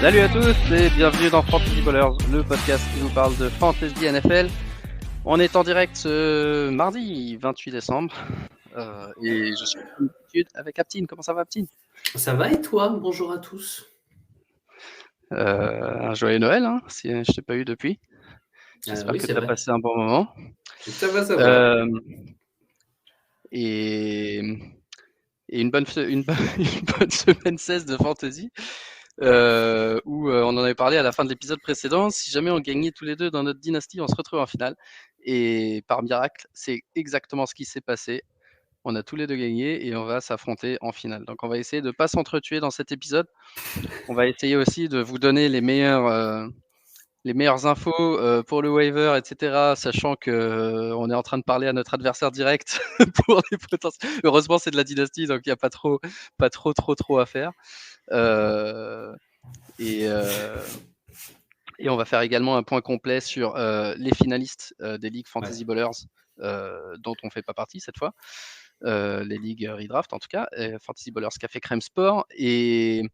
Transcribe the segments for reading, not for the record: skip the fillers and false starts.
Salut à tous et bienvenue dans Fantasy Ballers, le podcast qui vous parle de Fantasy NFL. On est en direct ce mardi 28 décembre et je suis comme d'habitude avec Aptine. Comment ça va, Aptine? Ça va et toi? Bonjour à tous. Un joyeux Noël, hein, si je t'ai pas eu depuis. J'espère Oui, que c'est tu as vrai. passé un bon moment. Ça va, ça va. Euh, et et une bonne, une bonne semaine 16 de Fantasy. Où on en avait parlé à la fin de l'épisode précédent. Si jamais on gagnait tous les deux dans notre dynastie, on se retrouve en finale. Et par miracle, c'est exactement ce qui s'est passé. On a tous les deux gagné et on va s'affronter en finale. Donc on va essayer de ne pas s'entretuer dans cet épisode. On va essayer aussi de vous donner les meilleures infos pour le waiver, etc. Sachant que on est en train de parler à notre adversaire direct pour les potentiels. Heureusement, c'est de la dynastie, donc il n'y a pas trop à faire. Et, et on va faire également un point complet sur les finalistes des ligues Fantasy Ballers dont on ne fait pas partie cette fois. Les ligues redraft en tout cas, Fantasy Ballers Café Crème Sport. Et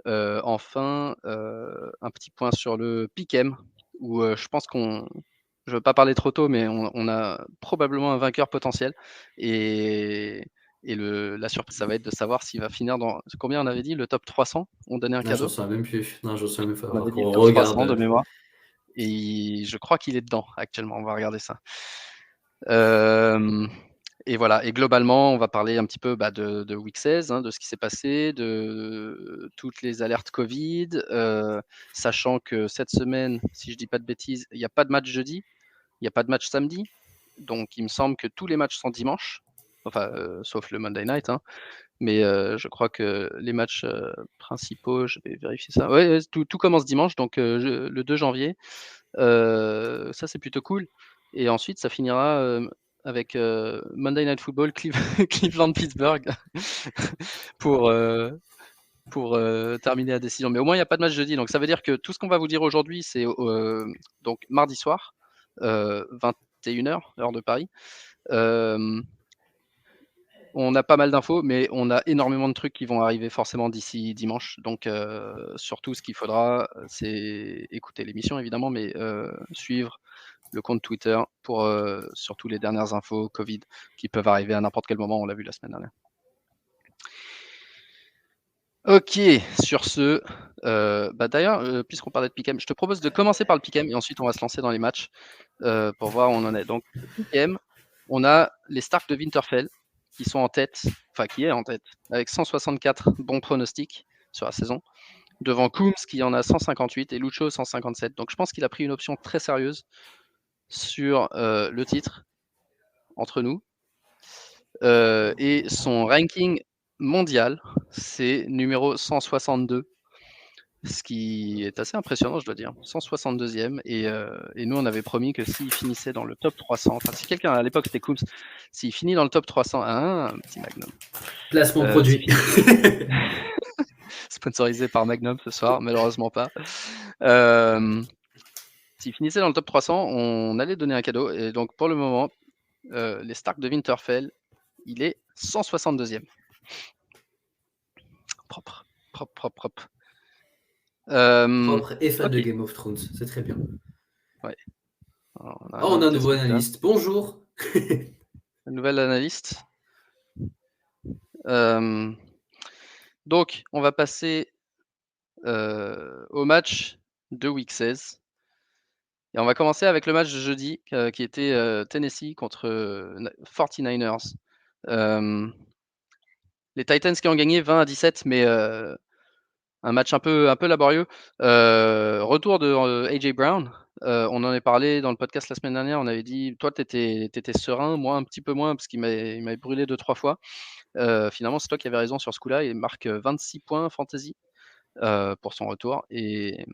enfin, un petit point sur le Pick'em, où je pense je ne veux pas parler trop tôt, mais on a probablement un vainqueur potentiel. Et la surprise, ça va être de savoir s'il va finir dans combien on avait dit, le top 300. On donnait un Là, j'en cadeau. sais même plus. Non, j'en sais même On pas. avait dit le Qu'on top 300 de regarde. mémoire. Et je crois qu'il est dedans actuellement. On va regarder ça. Euh, et voilà. Et globalement, on va parler un petit peu de Week 16, de ce qui s'est passé, de toutes les alertes Covid, sachant que cette semaine, si je dis pas de bêtises, il n'y a pas de match jeudi, il n'y a pas de match samedi. Donc, il me semble que tous les matchs sont dimanche. Enfin, sauf le Monday Night. Mais je crois que les matchs principaux, je vais vérifier ça. Ouais, tout commence dimanche, donc le 2 janvier. Ça, c'est plutôt cool. Et ensuite, ça finira avec Monday Night Football, Cleveland-Pittsburgh pour, terminer la décision. Mais au moins, il n'y a pas de match jeudi. Donc, ça veut dire que tout ce qu'on va vous dire aujourd'hui, c'est donc mardi soir, 21h, heure de Paris. On a pas mal d'infos, mais on a énormément de trucs qui vont arriver forcément d'ici dimanche. Donc, surtout, ce qu'il faudra, c'est écouter l'émission, évidemment, mais suivre le compte Twitter pour surtout les dernières infos Covid qui peuvent arriver à n'importe quel moment. On l'a vu la semaine dernière. Ok, sur ce, d'ailleurs, puisqu'on parlait de Pick'em, je te propose de commencer par le Pick'em et ensuite on va se lancer dans les matchs pour voir où on en est. Donc, Pick'em, on a les Starks de Winterfell qui sont en tête, enfin qui est en tête, avec 164 bons pronostics sur la saison, devant Coombs qui en a 158 et Lucho 157. Donc je pense qu'il a pris une option très sérieuse sur le titre entre nous. Et son ranking mondial, c'est numéro 162, ce qui est assez impressionnant, je dois dire. 162e. Et nous, on avait promis que s'il finissait dans le top 300, enfin, si quelqu'un, à l'époque, c'était Coombs, s'il finit dans le top 300, un petit Magnum. Placement produit. Sponsorisé par Magnum ce soir, malheureusement pas. S'il finissait dans le top 300, on allait donner un cadeau. Et donc, pour le moment, les Starks de Winterfell, il est 162e. Propre. Propre et fan de Ok. Game of Thrones. C'est très bien. Ouais. On a On a un noté ce nouveau truc-là. analyste. Bonjour. Nouvelle analyste. Donc, on va passer au match de Week 16. Et on va commencer avec le match de jeudi qui était Tennessee contre 49ers. Les Titans qui ont gagné 20-17, mais un match un peu laborieux. Retour de AJ Brown. On en a parlé dans le podcast la semaine dernière. On avait dit, toi, tu étais serein, moi un petit peu moins, parce qu'il m'avait brûlé 2-3 fois. Finalement, c'est toi qui avais raison sur ce coup-là. Il marque 26 points fantasy pour son retour. Et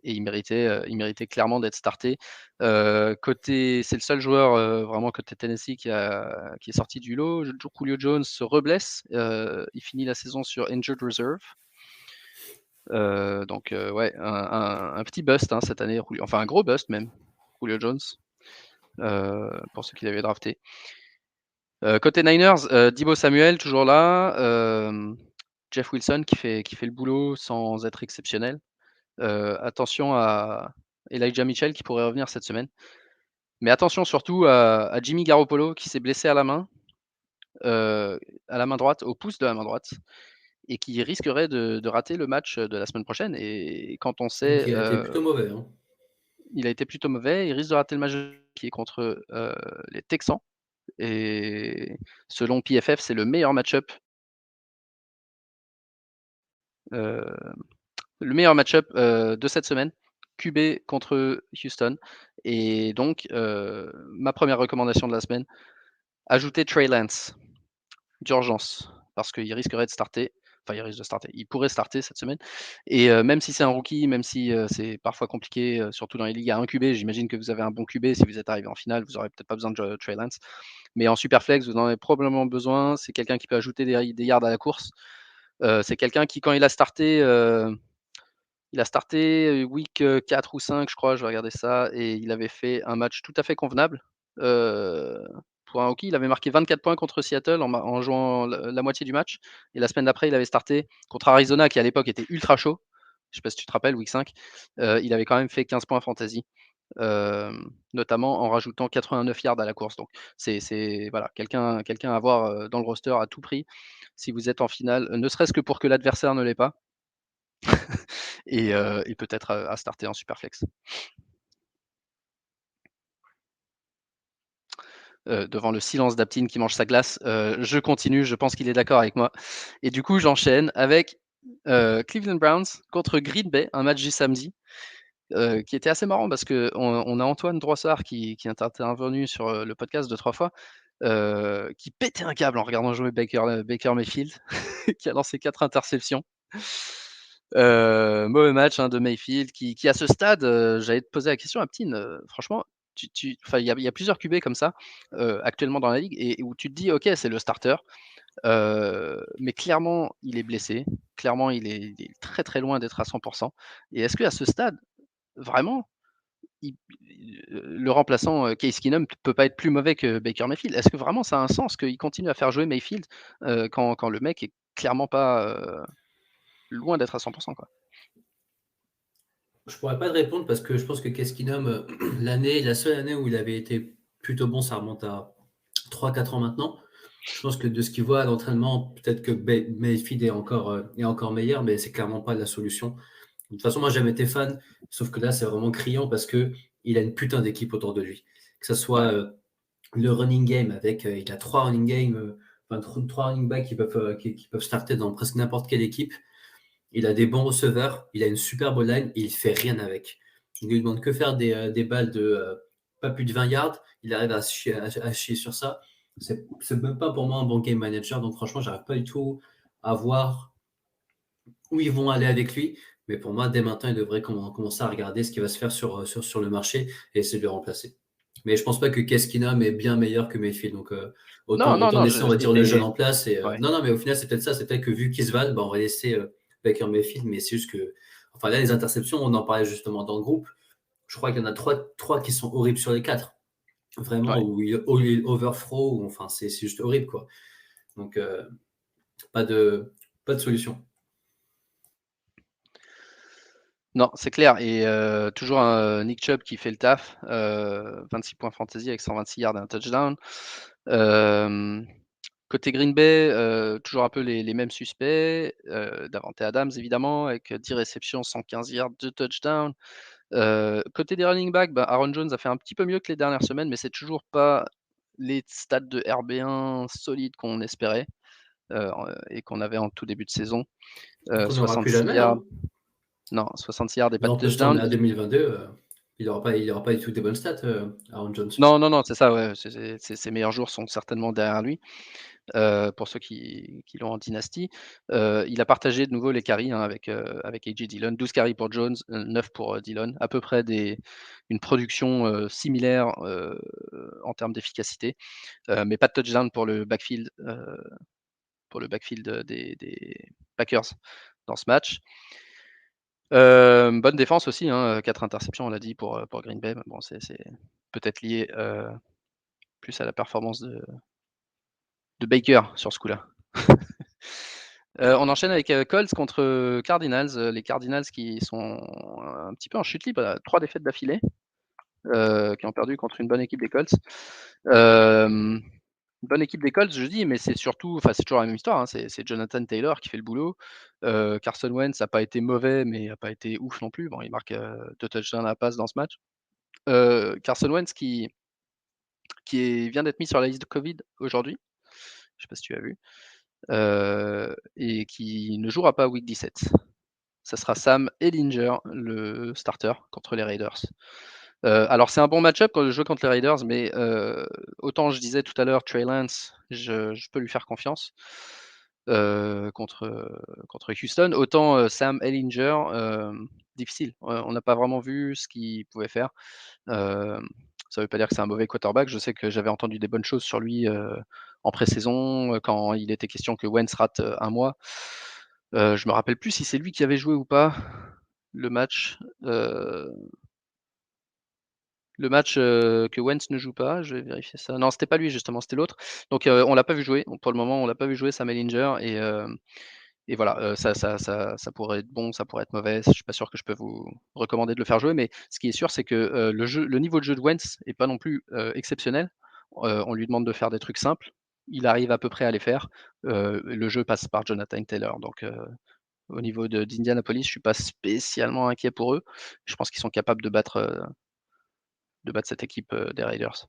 il méritait clairement d'être starté. C'est le seul joueur vraiment côté Tennessee qui est sorti du lot. Julio Jones se reblesse. Il finit la saison sur Injured Reserve. Donc, ouais, un petit bust cette année. Enfin, un gros bust même, Julio Jones, pour ceux qui l'avaient drafté. Côté Niners, Deebo Samuel, toujours là. Jeff Wilson qui fait le boulot sans être exceptionnel. Attention à Elijah Mitchell qui pourrait revenir cette semaine. Mais attention surtout à Jimmy Garoppolo qui s'est blessé à la main droite, au pouce de la main droite, et qui risquerait de rater le match de la semaine prochaine. Et quand on sait, Il a été plutôt mauvais. Hein. il a été plutôt mauvais, il risque de rater le match qui est contre les Texans. Et selon PFF, c'est le meilleur match-up. Le meilleur match-up de cette semaine, QB contre Houston. Et donc, ma première recommandation de la semaine, ajouter Trey Lance d'urgence, parce qu'il risquerait de starter. Enfin, il risque de starter. Il pourrait starter cette semaine. Et même si c'est un rookie, même si c'est parfois compliqué, surtout dans les ligues à un QB, j'imagine que vous avez un bon QB. Si vous êtes arrivé en finale, vous n'aurez peut-être pas besoin de Trey Lance. Mais en Superflex, vous en avez probablement besoin. C'est quelqu'un qui peut ajouter des yards à la course. C'est quelqu'un qui, quand il a starté week 4 ou 5, je crois, je vais regarder ça, et il avait fait un match tout à fait convenable. Pour un rookie, il avait marqué 24 points contre Seattle en jouant la moitié du match. Et la semaine d'après, il avait starté contre Arizona, qui à l'époque était ultra chaud. Je ne sais pas si tu te rappelles, week 5. Il avait quand même fait 15 points fantasy, notamment en rajoutant 89 yards à la course. Donc, c'est voilà, quelqu'un à avoir dans le roster à tout prix si vous êtes en finale, ne serait-ce que pour que l'adversaire ne l'ait pas. Et peut-être à starter en Superflex. Devant le silence d'Aptine qui mange sa glace, je continue, je pense qu'il est d'accord avec moi. Et du coup, j'enchaîne avec Cleveland Browns contre Green Bay, un match du samedi, qui était assez marrant parce qu'on a Antoine Droissard qui est intervenu sur le podcast 2-3 fois, qui pétait un câble en regardant jouer Baker Mayfield, qui a lancé 4 interceptions. Mauvais match de Mayfield qui à ce stade, j'allais te poser la question, Aptine, franchement, il y a plusieurs QB comme ça actuellement dans la ligue et où tu te dis: «OK, c'est le starter», mais clairement, il est blessé. Clairement, il est très, très loin d'être à 100. Et est-ce qu'à ce stade, vraiment, il le remplaçant, Case Keenum peut pas être plus mauvais que Baker Mayfield? Est-ce que vraiment ça a un sens qu'il continue à faire jouer Mayfield, quand le mec est clairement pas, loin d'être à 100 quoi? Je pourrais pas te répondre parce que je pense que Keskinum, la seule année où il avait été plutôt bon, ça remonte à 3-4 ans maintenant. Je pense que de ce qu'il voit à l'entraînement, peut-être que Mayfield est encore meilleur, mais c'est clairement pas la solution. De toute façon, moi, j'ai jamais été fan, sauf que là, c'est vraiment criant parce que il a une putain d'équipe autour de lui. Que ce Ouais. soit le running game avec, il a 3 running game, enfin 3 running backs qui peuvent starter dans presque n'importe quelle équipe. Il a des bons receveurs, il a une super line et il fait rien avec. Il lui demande que faire des balles de pas plus de 20 yards. Il arrive à chier sur ça. C'est même pas pour moi un bon game manager. Donc franchement, j'arrive pas du tout à voir où ils vont aller avec lui. Mais pour moi, dès maintenant, il devrait commencer à regarder ce qui va se faire sur le marché et essayer de le remplacer. Mais je pense pas que Keskinam est bien meilleur que Mayfield. Donc Non, non, autant non, laisser, on va dire, le jeune c'était en place. Et, ouais, non, non, mais au final, c'est peut-être ça. C'est peut-être que vu qu'ils se valent, bah, on va laisser Baker Mayfield. Mais c'est juste que, enfin là, les interceptions, on en parlait justement dans le groupe. Je crois qu'il y en a trois qui sont horribles sur les quatre. Vraiment, ouais. où il overthrow. Enfin, c'est juste horrible, quoi. Donc, pas de, pas de solution. Non, c'est clair et toujours un Nick Chubb qui fait le taf, 26 points fantasy avec 126 yards et un touchdown. Côté Green Bay, toujours un peu les mêmes suspects, Davante Adams évidemment avec 10 réceptions, 115 yards, 2 touchdowns. Côté des running backs, bah, Aaron Jones a fait un petit peu mieux que les dernières semaines, mais c'est toujours pas les stats de RB1 solides qu'on espérait, et qu'on avait en tout début de saison. Qu'on n'aura plus 66 jamais, yards, hein. non, 66 yards et pas Là, de on peut se tourner touchdown. à 2022, il aura pas du tout des bonnes stats, Aaron Jones. Non, non, non, c'est ça, ouais, ses meilleurs jours sont certainement derrière lui, pour ceux qui l'ont en dynastie. Il a partagé de nouveau les carries, avec A.J. Dillon, 12 carries pour Jones, 9 pour Dillon, à peu près une production similaire en termes d'efficacité, mais pas de touchdown pour le backfield des Packers dans ce match. Bonne défense aussi, 4 interceptions, on l'a dit pour Green Bay, mais bon, c'est peut-être lié plus à la performance de Baker sur ce coup-là. On enchaîne avec Colts contre Cardinals. Les Cardinals qui sont un petit peu en chute libre, 3 défaites d'affilée, qui ont perdu contre une bonne équipe des Colts. Bonne équipe des Colts, je dis, mais c'est surtout, c'est toujours la même histoire. Hein, c'est Jonathan Taylor qui fait le boulot. Carson Wentz n'a pas été mauvais, mais n'a pas été ouf non plus. Bon, il marque 2 touchdowns à la passe dans ce match. Carson Wentz qui vient d'être mis sur la liste de Covid aujourd'hui. Je ne sais pas si tu as vu. Et qui ne jouera pas Week 17. Ça sera Sam Ehlinger, le starter, contre les Raiders. Alors c'est un bon match-up quand je joue contre les Raiders, mais autant je disais tout à l'heure, Trey Lance, je peux lui faire confiance contre Houston, autant Sam Ehlinger, difficile. On n'a pas vraiment vu ce qu'il pouvait faire. Ça ne veut pas dire que c'est un mauvais quarterback. Je sais que j'avais entendu des bonnes choses sur lui en pré-saison, quand il était question que Wentz rate un mois. Je me rappelle plus si c'est lui qui avait joué ou pas le match. Le match que Wentz ne joue pas, je vais vérifier ça. Non, c'était pas lui justement, c'était l'autre. Donc on l'a pas vu jouer. Pour le moment, on l'a pas vu jouer Sam Ehlinger et voilà, ça pourrait être bon, ça pourrait être mauvais. Je suis pas sûr que je peux vous recommander de le faire jouer, mais ce qui est sûr, c'est que le niveau de jeu de Wentz est pas non plus exceptionnel. On lui demande de faire des trucs simples. Il arrive à peu près à les faire. Le jeu passe par Jonathan Taylor. Donc au niveau d'Indianapolis, je suis pas spécialement inquiet pour eux. Je pense qu'ils sont capables de battre cette équipe des Raiders.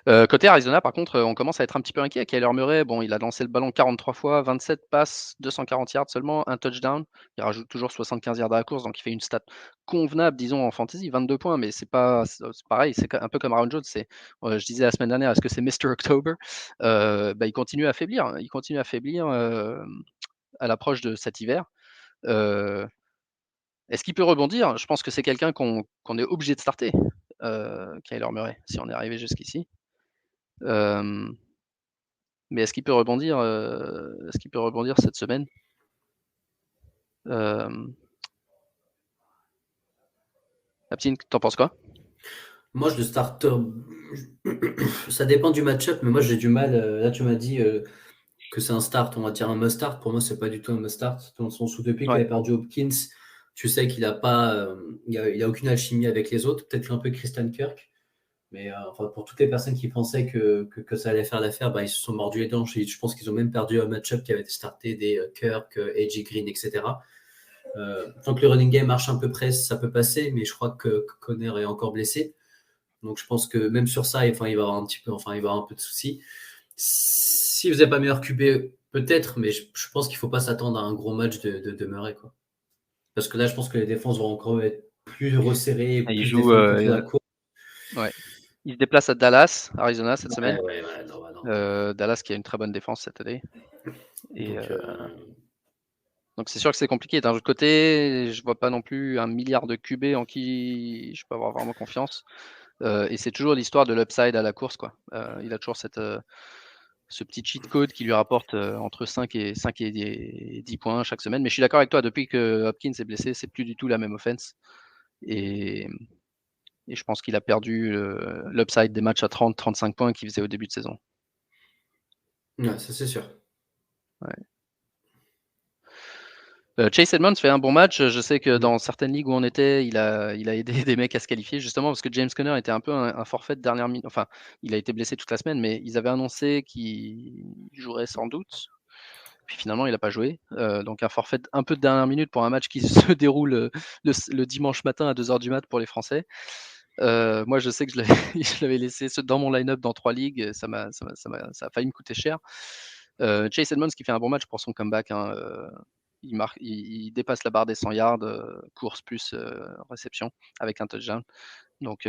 Côté Arizona, par contre, on commence à être un petit peu inquiet. Kyler Murray, bon, il a lancé le ballon 43 fois, 27 passes, 240 yards seulement, un touchdown. Il rajoute toujours 75 yards à la course, donc il fait une stat convenable, disons, en fantasy, 22 points, mais c'est pareil, c'est un peu comme Aaron Jones. Je disais la semaine dernière, est-ce que c'est Mr. October? Il continue à affaiblir. Il continue à affaiblir à l'approche de cet hiver. Est-ce qu'il peut rebondir? Je pense que c'est quelqu'un qu'on est obligé de starter, Kyler Murray, si on est arrivé jusqu'ici. Mais est-ce qu'il peut rebondir cette semaine? Aptine, t'en penses quoi? Moi, je le starte. Ça dépend du match-up, mais moi, j'ai du mal. Là, tu m'as dit que c'est un start, on va dire un must-start. Pour moi, c'est pas du tout un must-start. Dans le sens où depuis qu'il Ouais. a perdu Hopkins, tu sais qu'il a pas, il a aucune alchimie avec les autres. Peut-être un peu Christian Kirk. Mais enfin, pour toutes les personnes qui pensaient que ça allait faire l'affaire, ils se sont mordus les dents. Je pense qu'ils ont même perdu un match-up qui avait été starté des Kirk, AJ Green, etc. Tant que le running game marche à peu près, ça peut passer, mais je crois que Conner est encore blessé. Donc je pense que même sur ça, il va avoir un peu de soucis. Si vous n'avez pas meilleur QB, peut-être, mais je pense qu'il ne faut pas s'attendre à un gros match de Murray, quoi. Parce que là, je pense que les défenses vont encore être plus resserrées, Et il plus joue. défendre contre la course. Ouais. Il se déplace à Dallas, Arizona cette semaine. Ouais, non. Dallas qui a une très bonne défense cette année. Et Donc, donc c'est sûr que c'est compliqué. D'un autre côté, je vois pas non plus un milliard de QB en qui je peux avoir vraiment confiance. Et c'est toujours l'histoire de l'upside à la course, quoi. Il a toujours ce petit cheat code qui lui rapporte entre 5 et 10 points chaque semaine. Mais je suis d'accord avec toi, depuis que Hopkins est blessé, c'est plus du tout la même offense. Et je pense qu'il a perdu l'upside des matchs à 30-35 points qu'il faisait au début de saison. ouais, ça c'est sûr. Ouais. Chase Edmonds fait un bon match. Je sais que dans certaines ligues où on était, il a aidé des mecs à se qualifier, justement parce que James Conner était un peu un forfait de dernière minute. Enfin, il a été blessé toute la semaine, mais ils avaient annoncé qu'il jouerait sans doute. Puis finalement, il n'a pas joué. Donc un forfait un peu de dernière minute pour un match qui se déroule le dimanche matin à 2h du mat pour les Français. Moi, je sais que je l'avais laissé dans mon line-up dans 3 ligues. Ça a failli me coûter cher. Chase Edmonds qui fait un bon match pour son comeback. Hein, il dépasse la barre des 100 yards, course plus réception avec un touchdown. Donc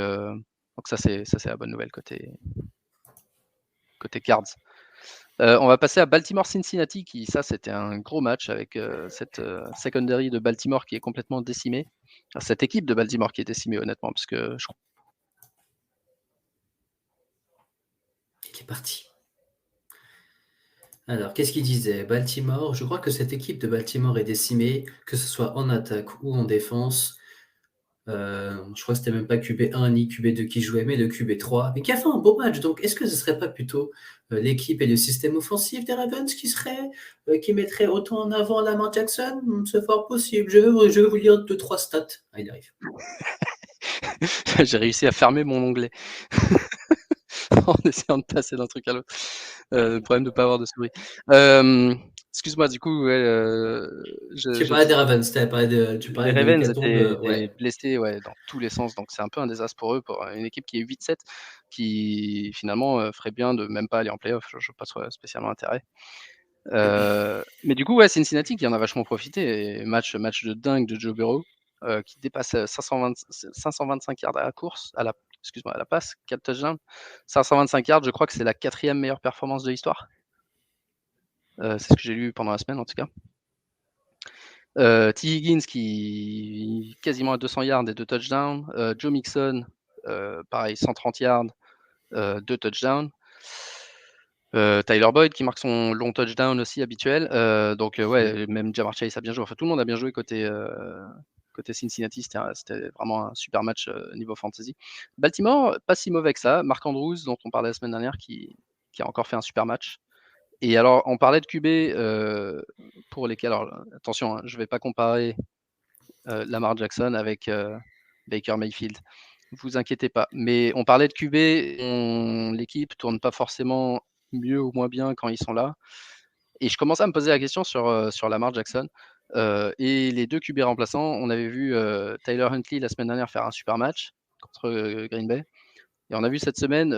ça, c'est la bonne nouvelle côté Cards. On va passer à Baltimore-Cincinnati, c'était un gros match avec cette secondary de Baltimore qui est complètement décimée. Cette équipe de Baltimore qui est décimée, honnêtement, parce que je crois. Il est parti. Alors, qu'est-ce qu'il disait? Baltimore, je crois que cette équipe de Baltimore est décimée, que ce soit en attaque ou en défense. Je crois que c'était même pas QB1 ni QB2 qui jouait, mais le QB3, mais qui a fait un beau match. Donc, est-ce que ce serait pas plutôt l'équipe et le système offensif des Ravens qui mettrait autant en avant Lamar Jackson? C'est fort possible. Je vais vous lire 2-3 stats. Ah, il arrive. J'ai réussi à fermer mon onglet en essayant de passer d'un truc à l'autre. Le problème de ne pas avoir de souris. Excuse-moi, du coup, Tu parlais des Ravens, tu les parlais de Ravens l'hécatombe. étaient blessés dans tous les sens, donc c'est un peu un désastre pour eux, pour une équipe qui est 8-7, qui finalement ferait bien de même pas aller en playoff. Je vois pas spécialement intérêt. Mais du coup, ouais, Cincinnati qui en a vachement profité. Et match de dingue de Joe Burrow, qui dépasse 525 yards à la course, à la passe, 4 touchdowns. 525 yards, je crois que c'est la 4e meilleure performance de l'histoire. C'est ce que j'ai lu pendant la semaine en tout cas. T. Higgins qui quasiment à 200 yards et 2 touchdowns. Joe Mixon, pareil, 130 yards, 2 touchdowns. Tyler Boyd qui marque son long touchdown aussi habituel. Donc ouais, même Ja'Marr Chase a bien joué. Enfin, tout le monde a bien joué côté Cincinnati. C'était vraiment un super match niveau fantasy. Baltimore, pas si mauvais que ça. Mark Andrews, dont on parlait la semaine dernière, qui a encore fait un super match. Et alors, on parlait de QB pour lesquels, alors attention, je ne vais pas comparer Lamar Jackson avec Baker Mayfield. Ne vous inquiétez pas. Mais on parlait de QB, l'équipe tourne pas forcément mieux ou moins bien quand ils sont là. Et je commençais à me poser la question sur Lamar Jackson. Et les 2 QB remplaçants, on avait vu Tyler Huntley la semaine dernière faire un super match contre Green Bay. Et on a vu cette semaine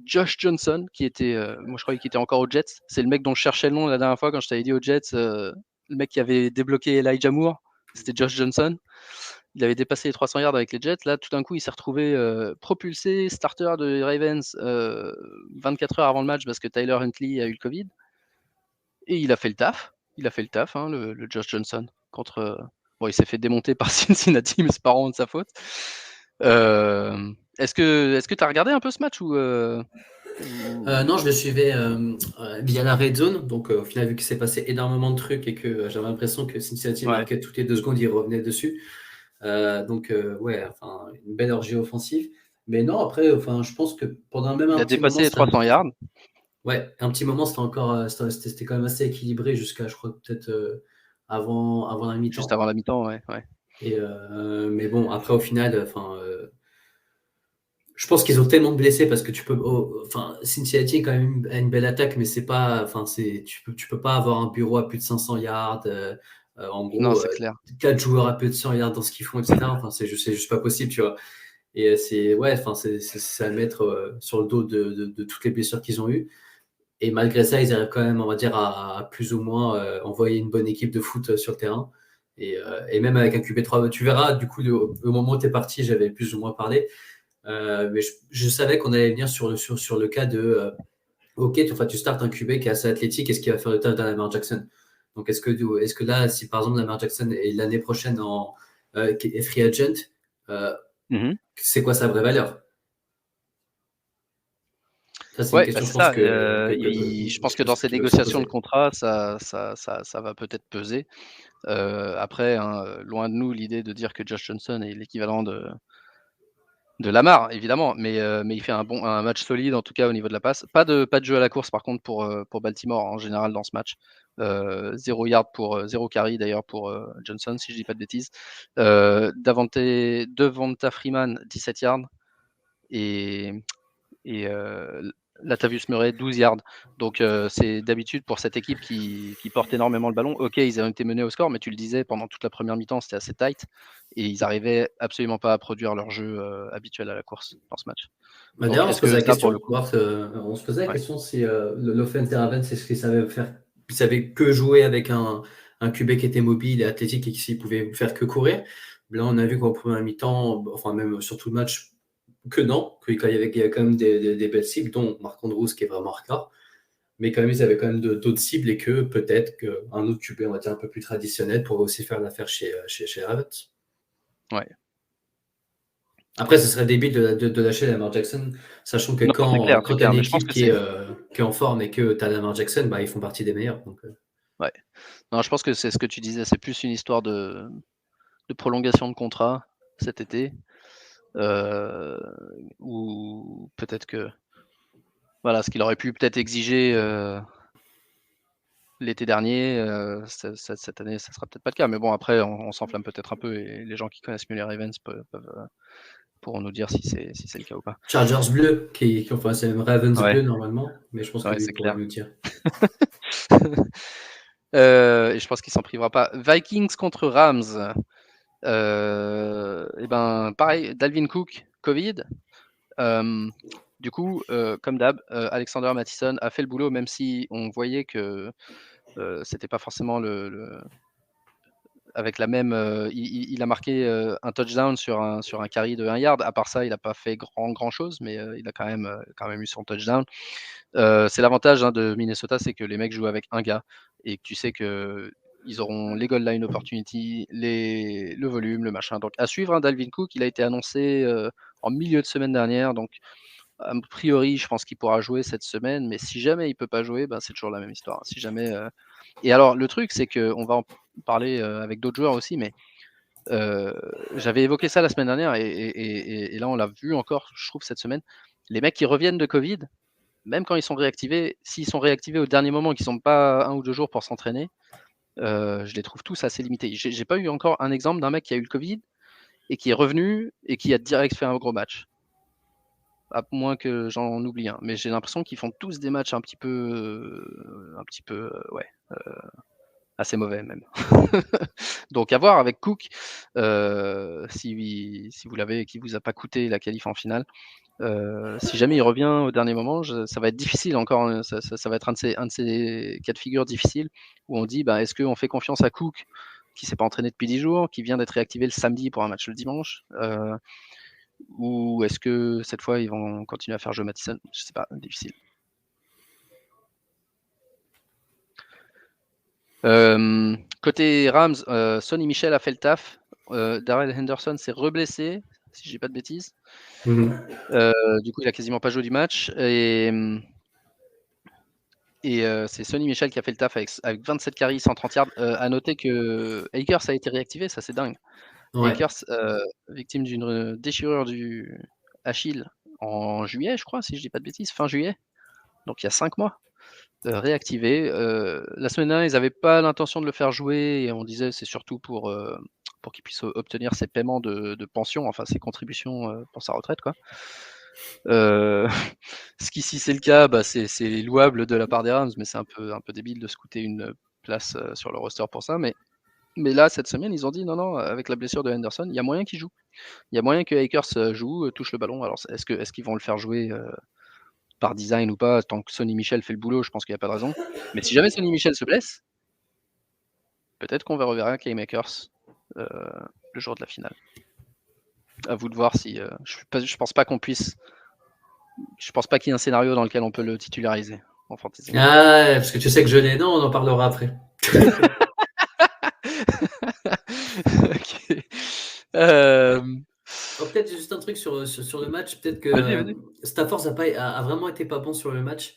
Josh Johnson, qui était, moi je croyais qu'il était encore aux Jets. C'est le mec dont je cherchais le nom la dernière fois quand je t'avais dit aux Jets, le mec qui avait débloqué Elijah Moore, c'était Josh Johnson. Il avait dépassé les 300 yards avec les Jets. Là, tout d'un coup, il s'est retrouvé propulsé, starter de Ravens 24 heures avant le match parce que Tyler Huntley a eu le Covid. Et il a fait le taf. Hein, le Josh Johnson. Bon, il s'est fait démonter par Cincinnati, mais c'est pas vraiment de sa faute. Est-ce que tu as regardé un peu ce match ou Non, je le suivais via la Red Zone. Donc, au final, vu qu'il s'est passé énormément de trucs et que j'avais l'impression que Cincinnati marquait toutes les 2 secondes, il revenait dessus. Donc, ouais, enfin, une belle orgie offensive. Mais non, après, enfin, je pense que pendant même il un a petit moment. dépassé les 300 yards? Ouais, un petit moment, c'était encore, c'était quand même assez équilibré jusqu'à, je crois, peut-être avant la mi-temps. Juste avant la mi-temps, ouais. Mais bon, après, au final, enfin, je pense qu'ils ont tellement de blessés parce que enfin, Cincinnati quand même a une belle attaque, mais c'est pas, enfin, tu peux pas avoir un bureau à plus de 500 yards, en Non, gros, c'est clair. 4 joueurs à plus de 100 yards dans ce qu'ils font, etc. Enfin, c'est juste pas possible, tu vois. Et ouais, enfin, c'est à mettre sur le dos de toutes les blessures qu'ils ont eues. Et malgré ça, ils arrivent quand même, on va dire, à plus ou moins envoyer une bonne équipe de foot sur le terrain. Et même avec un QB3, tu verras, du coup, au moment où tu es parti, j'avais plus ou moins parlé. Mais je savais qu'on allait venir sur le cas de OK, tu startes un QB qui est assez athlétique, est-ce qu'il va faire le taf d'un Lamar Jackson? Donc, est-ce que là, si par exemple Lamar Jackson est l'année prochaine est free agent, c'est quoi sa vraie valeur? Ça, c'est une Ouais, question, je c'est pense ça. que Je pense que dans ces qu'il va se négociations de poser. contrat, ça va peut-être peser. Après, hein, loin de nous l'idée de dire que Josh Johnson est l'équivalent de Lamar, évidemment, mais il fait un match solide en tout cas au niveau de la passe. Pas de jeu à la course par contre pour Baltimore en général dans ce match. 0 yard zéro carry d'ailleurs pour Johnson si je dis pas de bêtises. Devonta Freeman 17 yards et Latavius Murray 12 yards. Donc c'est d'habitude pour cette équipe qui porte énormément le ballon. Ok, ils ont été menés au score, mais tu le disais, pendant toute la première mi-temps, c'était assez tight et ils arrivaient absolument pas à produire leur jeu habituel à la course dans ce match. Bah, Donc d'ailleurs, est-ce que ça, pour le coup, on se posait la ouais. question si l'offense des Ravens, c'est ce qu'ils savaient faire. Ils savaient que jouer avec un QB qui était mobile et athlétique et qui pouvait faire que courir. Là, on a vu qu'en première mi-temps, enfin même sur tout le match, que non, qu'il y avait quand même des belles cibles, dont Marc Andrews qui est vraiment hardcore. Mais quand même, ils avaient quand même d'autres cibles et que peut-être qu'un autre QB, on va dire un peu plus traditionnel, pourrait aussi faire l'affaire chez les Ravens. Ouais. Après, ce serait débile de lâcher Lamar Jackson, sachant que Non, c'est clair, quand tu as une mais je pense équipe que qui est en forme et que tu as Lamar Jackson, bah, ils font partie des meilleurs. Donc, ouais. Non, je pense que c'est ce que tu disais, c'est plus une histoire de prolongation de contrat. cet été. Ou peut-être que voilà, ce qu'il aurait pu peut-être exiger l'été dernier, cette année, ça sera peut-être pas le cas. Mais bon, après, on s'enflamme peut-être un peu et les gens qui connaissent mieux les Ravens pourront nous dire si c'est le cas ou pas. Chargers bleu, enfin, c'est même Ravens Ouais, bleu normalement, mais je pense que ouais, lui c'est pourra clair. nous dire. Et je pense qu'il s'en privera pas. Vikings contre Rams. Et ben, pareil, Dalvin Cook, Covid. Du coup, comme d'hab, Alexander Mattison a fait le boulot, même si on voyait que c'était pas forcément avec la même. Il a marqué un touchdown sur un carry de 1 yard. À part ça, il n'a pas fait grand chose, mais il a quand même eu son touchdown. C'est l'avantage de Minnesota, c'est que les mecs jouent avec un gars et que tu sais que ils auront les goal line opportunity, le volume, le machin. Donc à suivre, Dalvin Cook, il a été annoncé en milieu de semaine dernière, donc a priori, je pense qu'il pourra jouer cette semaine, mais si jamais il peut pas jouer, ben, c'est toujours la même histoire. Si jamais, Et alors, le truc, c'est qu'on va en parler avec d'autres joueurs aussi, mais j'avais évoqué ça la semaine dernière et là, on l'a vu encore, je trouve, cette semaine. Les mecs qui reviennent de Covid, même quand ils sont réactivés, s'ils sont réactivés au dernier moment, qu'ils n'ont pas 1 ou 2 jours pour s'entraîner, je les trouve tous assez limités. J'ai pas eu encore un exemple d'un mec qui a eu le Covid et qui est revenu et qui a direct fait un gros match. À moins que j'en oublie un. Mais j'ai l'impression qu'ils font tous des matchs un petit peu, ouais, assez mauvais même. Donc à voir avec Cook, si vous l'avez et qu'il vous a pas coûté la qualif en finale. Si jamais il revient au dernier moment, ça va être difficile encore. Ça va être un de ces cas de figure difficiles où on dit, bah, est-ce qu'on fait confiance à Cook qui s'est pas entraîné depuis 10 jours, qui vient d'être réactivé le samedi pour un match le dimanche, ou est-ce que cette fois ils vont continuer à faire jouer Mattison? Je sais pas, difficile. Côté Rams, Sonny Michel a fait le taf. Darrell Henderson s'est reblessé, si je dis pas de bêtises. Du coup, il a quasiment pas joué du match. Et c'est Sonny Michel qui a fait le taf avec 27 carries, 130 yards. À noter que Akers a été réactivé, ça c'est dingue. Ouais. Akers, victime d'une déchirure du Achille en juillet, je crois, si je dis pas de bêtises, fin juillet. Donc il y a 5 mois. Réactivé. La semaine dernière, ils n'avaient pas l'intention de le faire jouer et on disait c'est surtout pour qu'il puisse obtenir ses paiements de pension, enfin ses contributions pour sa retraite, quoi. Ce qui, si c'est le cas, bah, c'est louable de la part des Rams, mais c'est un peu débile de se coûter une place sur le roster pour ça. Mais là, cette semaine, ils ont dit non, avec la blessure de Henderson, il y a moyen qu'il joue. Il y a moyen que Akers joue, touche le ballon. Alors, est-ce qu'ils vont le faire jouer par design ou pas? Tant que Sonny Michel fait le boulot, je pense qu'il n'y a pas de raison. Mais si jamais Sonny Michel se blesse, peut-être qu'on va reverra Cam Akers le jour de la finale. À vous de voir si. Je pense pas qu'on puisse. Je pense pas qu'il y ait un scénario dans lequel on peut le titulariser en fantasy. Ah, parce que tu sais que je l'ai. Non, on en parlera après. Ok. Oh, peut-être juste un truc sur le match. Peut-être que Vas-y. Stafford a vraiment été pas bon sur le match.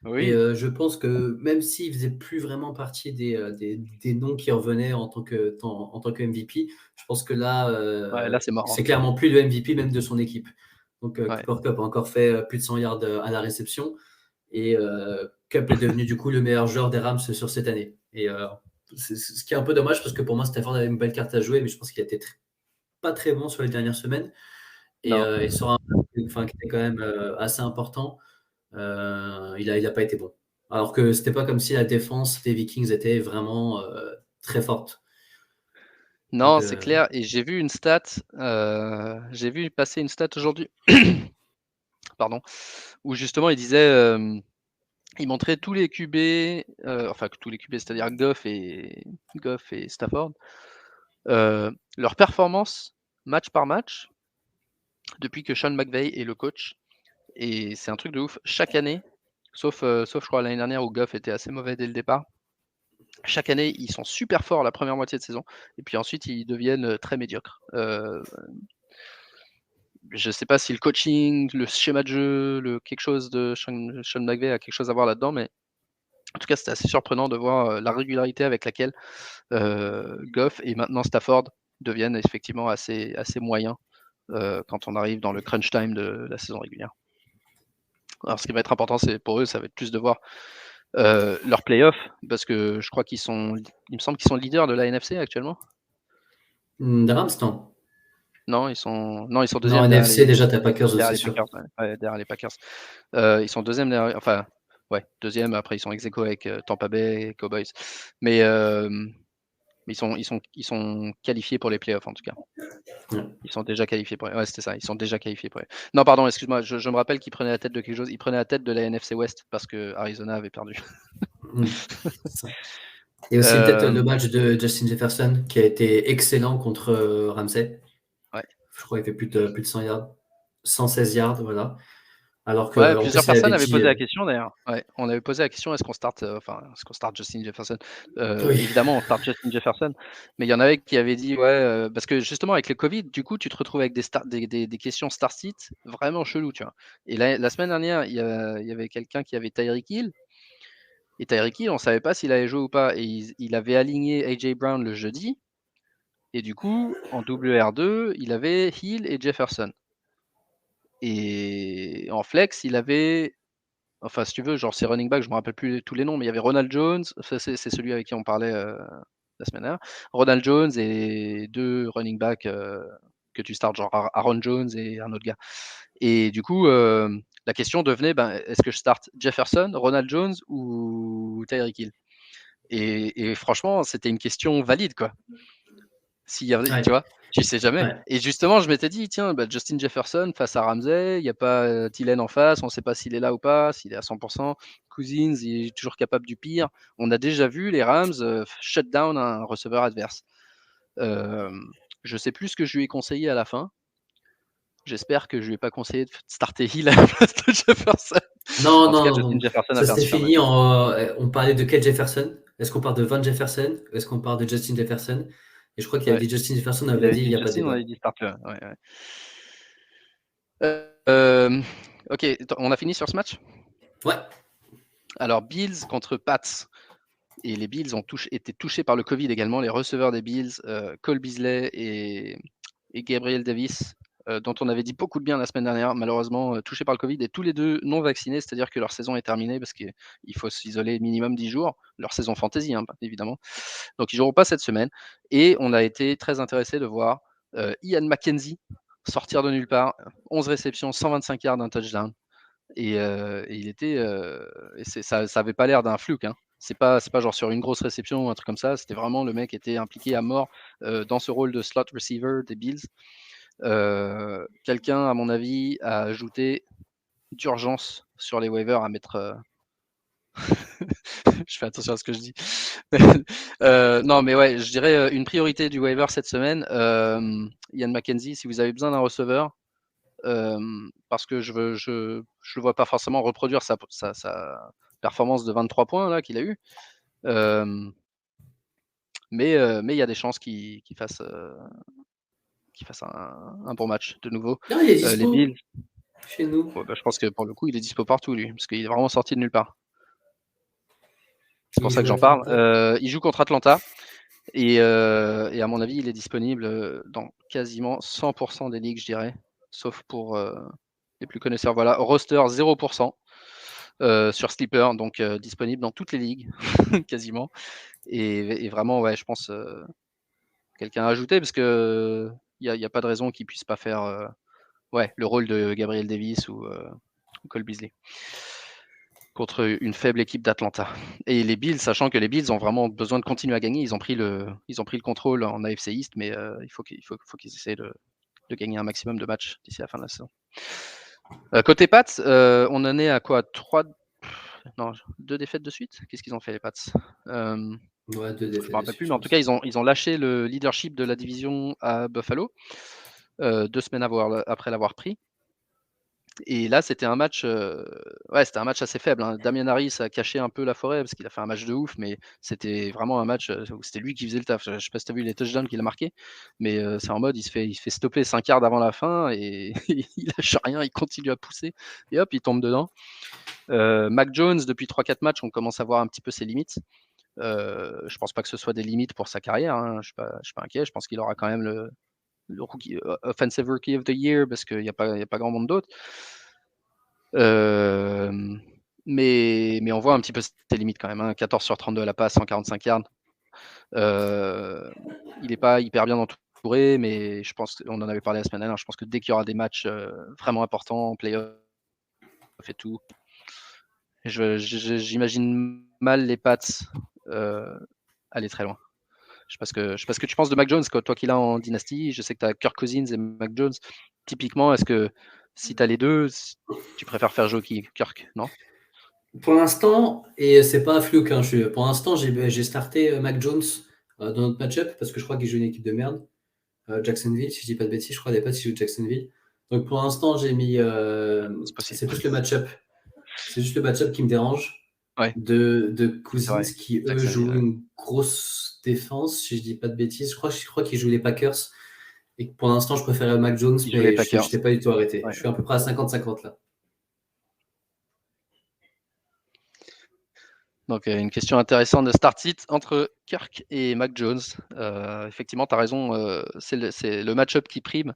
Et Oui. je pense que même s'il faisait plus vraiment partie des noms qui revenaient en tant que MVP, je pense que là, Ouais, là c'est mort. c'est clairement plus le MVP même de son équipe. Donc Ouais. Cooper Kupp a encore fait plus de 100 yards à la réception. Et Kupp est devenu du coup le meilleur joueur des Rams sur cette année. Et c'est ce qui est un peu dommage parce que pour moi, Stafford avait une belle carte à jouer, mais je pense qu'il était pas très bon sur les dernières semaines. Et sur un qui était quand même assez important, il a pas été bon. Alors que c'était pas comme si la défense des Vikings était vraiment très forte. Donc, Non, c'est clair. Et j'ai vu une stat. J'ai vu passer une stat aujourd'hui. Pardon. Où justement il disait. Il montrait tous les QB, enfin tous les QB, c'est-à-dire Goff et Stafford, leur performance match par match depuis que Sean McVay est le coach. Et c'est un truc de ouf. Chaque année, sauf je crois l'année dernière où Goff était assez mauvais dès le départ. Chaque année, ils sont super forts la première moitié de saison, et puis ensuite ils deviennent très médiocres. Je sais pas si le coaching, le schéma de jeu, quelque chose de Sean McVay a quelque chose à voir là-dedans, mais en tout cas, c'était assez surprenant de voir la régularité avec laquelle Goff et maintenant Stafford deviennent effectivement assez moyens quand on arrive dans le crunch time de la saison régulière. Alors, ce qui va être important, c'est pour eux, ça va être plus de voir leur playoff, parce que je crois il me semble qu'ils sont leaders de la NFC actuellement. Les Rams, non. Non, ils sont deuxième. Non, NFC, déjà, t'as Packers aussi, c'est sûr. Derrière les Packers. Ils sont deuxième, enfin, ouais, deuxième. Après, ils sont ex-aequo avec Tampa Bay et Cowboys. Mais ils sont qualifiés pour les playoffs, en tout cas. Ouais. Ils sont déjà qualifiés pour. Ouais, c'était ça. Ils sont déjà qualifiés pour. Non, pardon, excuse-moi. Je me rappelle qu'ils prenaient la tête de quelque chose. Ils prenaient la tête de la NFC West parce que Arizona avait perdu. Et aussi peut-être le match de Justin Jefferson qui a été excellent contre Ramsey. Ouais. Je crois qu'il fait plus de 100 yards. 116 yards, voilà. Alors que ouais, plusieurs personnes avaient posé la question d'ailleurs. Ouais, on avait posé la question est-ce qu'on start Justin Jefferson Oui. Évidemment, on start Justin Jefferson, mais il y en avait qui avaient dit parce que justement avec le Covid, du coup, tu te retrouves avec des questions start sit vraiment chelou, tu vois. Et la semaine dernière, il y avait quelqu'un qui avait Tyreek Hill. Et Tyreek Hill, on savait pas s'il allait jouer ou pas. Et il avait aligné AJ Brown le jeudi. Et du coup, en WR2, il avait Hill et Jefferson. Et en flex, il avait. Enfin, si tu veux, genre, c'est running back, je me rappelle plus tous les noms, mais il y avait Ronald Jones, c'est celui avec qui on parlait la semaine dernière. Ronald Jones et 2 running backs que tu starts, genre Aaron Jones et un autre gars. Et du coup, la question devenait, est-ce que je start Jefferson, Ronald Jones ou Tyreek Hill? Et franchement, c'était une question valide, quoi. Ouais. Tu vois, tu sais jamais. Ouais. Et justement, je m'étais dit, tiens, Justin Jefferson face à Ramsey, il n'y a pas Thielen en face, on ne sait pas s'il est là ou pas, s'il est à 100%. Cousins, il est toujours capable du pire. On a déjà vu les Rams shut down un receveur adverse. Je ne sais plus ce que je lui ai conseillé à la fin. J'espère que je lui ai pas conseillé de starter Hill à la place de Jefferson. Non, En tout cas, non, Justin non. Jefferson Ça a fait un s'est super match. fini. On parlait de quel Jefferson? Est-ce qu'on parle de Van Jefferson? Est-ce qu'on parle de Justin Jefferson? Et je crois qu'il avait dit Justin Jefferson, on avait dit il n'y a pas de Justin, on débat. avait dit starter. Ok, on a fini sur ce match? Ouais. Alors, Bills contre Pats. Et les Bills ont été touchés par le Covid également. Les receveurs des Bills, Cole Beasley et Gabriel Davis, dont on avait dit beaucoup de bien la semaine dernière, malheureusement touchés par le Covid et tous les deux non vaccinés, c'est-à-dire que leur saison est terminée parce qu'il faut s'isoler minimum 10 jours. Leur saison fantasy, hein, évidemment. Donc, ils ne joueront pas cette semaine. Et on a été très intéressé de voir Ian McKenzie sortir de nulle part. 11 réceptions, 125 yards, un touchdown. Et il était, ça avait pas l'air d'un fluke, hein. C'est pas genre sur une grosse réception ou un truc comme ça. C'était vraiment le mec était impliqué à mort dans ce rôle de slot receiver des Bills. Quelqu'un, à mon avis, a ajouté d'urgence sur les waivers à mettre. Je fais attention à ce que je dis. Non, mais ouais, je dirais une priorité du waiver cette semaine. Ian McKenzie, si vous avez besoin d'un receveur, parce que je le vois pas forcément reproduire sa performance de 23 points là qu'il a eu. Mais il y a des chances qu'il fasse un bon match de nouveau. Non, il est Les dispo Bills, chez nous. je pense que pour le coup, il est dispo partout lui, parce qu'il est vraiment sorti de nulle part. C'est pour Il ça que joue j'en parle. Il joue contre Atlanta. Et à mon avis, il est disponible dans quasiment 100% des ligues, je dirais, sauf pour les plus connaisseurs. Voilà, roster 0% sur Sleeper, donc disponible dans toutes les ligues, quasiment. Et vraiment, ouais, je pense quelqu'un à ajouter, parce que il n'y a pas de raison qu'il puisse pas faire le rôle de Gabriel Davis ou Cole Beasley contre une faible équipe d'Atlanta. Et les Bills, sachant que les Bills ont vraiment besoin de continuer à gagner, ils ont pris le contrôle en AFC East, mais il faut qu'ils essaient de gagner un maximum de matchs d'ici la fin de la saison. Côté Pats, on en est à quoi 2 défaites de suite? Qu'est-ce qu'ils ont fait les Pats? Ouais, 2 défaites. Je me rappelle plus, mais en tout cas, ils ont lâché le leadership de la division à Buffalo 2 semaines après l'avoir pris. Et là, c'était un match, c'était un match assez faible, hein. Damien Harris a caché un peu la forêt parce qu'il a fait un match de ouf, mais c'était vraiment un match où c'était lui qui faisait le taf. Je sais pas si tu as vu les touchdowns qu'il a marqués, mais c'est en mode il se fait stopper 5 yards avant la fin et il lâche rien, il continue à pousser et hop, il tombe dedans. Mac Jones, depuis 3-4 matchs, on commence à voir un petit peu ses limites. Je pense pas que ce soit des limites pour sa carrière, hein. Je suis pas inquiet. Je pense qu'il aura quand même le rookie, Offensive Rookie of the Year parce qu'il n'y a pas grand monde d'autres. Mais on voit un petit peu ses limites quand même, hein. 14 sur 32 à la passe, 145 yards. Il n'est pas hyper bien entouré, mais je pense qu'on en avait parlé la semaine dernière. Je pense que dès qu'il y aura des matchs vraiment importants, en playoff et tout, j'imagine mal les Pats aller très loin. Je sais pas ce que tu penses de Mac Jones, toi qui l'as en dynastie. Je sais que tu as Kirk Cousins et Mac Jones. Typiquement, est-ce que si tu as les deux, tu préfères faire jouer qui, Kirk, non? Pour l'instant, et c'est pas un fluke, hein, pour l'instant, j'ai starté Mac Jones dans notre match-up parce que je crois qu'il joue une équipe de merde. Jacksonville, si je dis pas de bêtises, je crois des Pats qui jouent Jacksonville. Donc pour l'instant, j'ai mis. C'est possible. C'est plus le match-up. C'est juste le match-up qui me dérange. Ouais. De C'est Cousins vrai. qui, eux, Jacksonville, jouent ouais. une grosse défense, si je dis pas de bêtises. Je crois qu'ils jouent les Packers. Et que pour l'instant, je préférais Mac Jones, Ils jouent les mais je Packers. n'étais pas du tout arrêté. Ouais. Je suis à peu près à 50-50 là. Donc, une question intéressante de start sit entre Kirk et Mac Jones. Effectivement, tu as raison, c'est le match-up qui prime.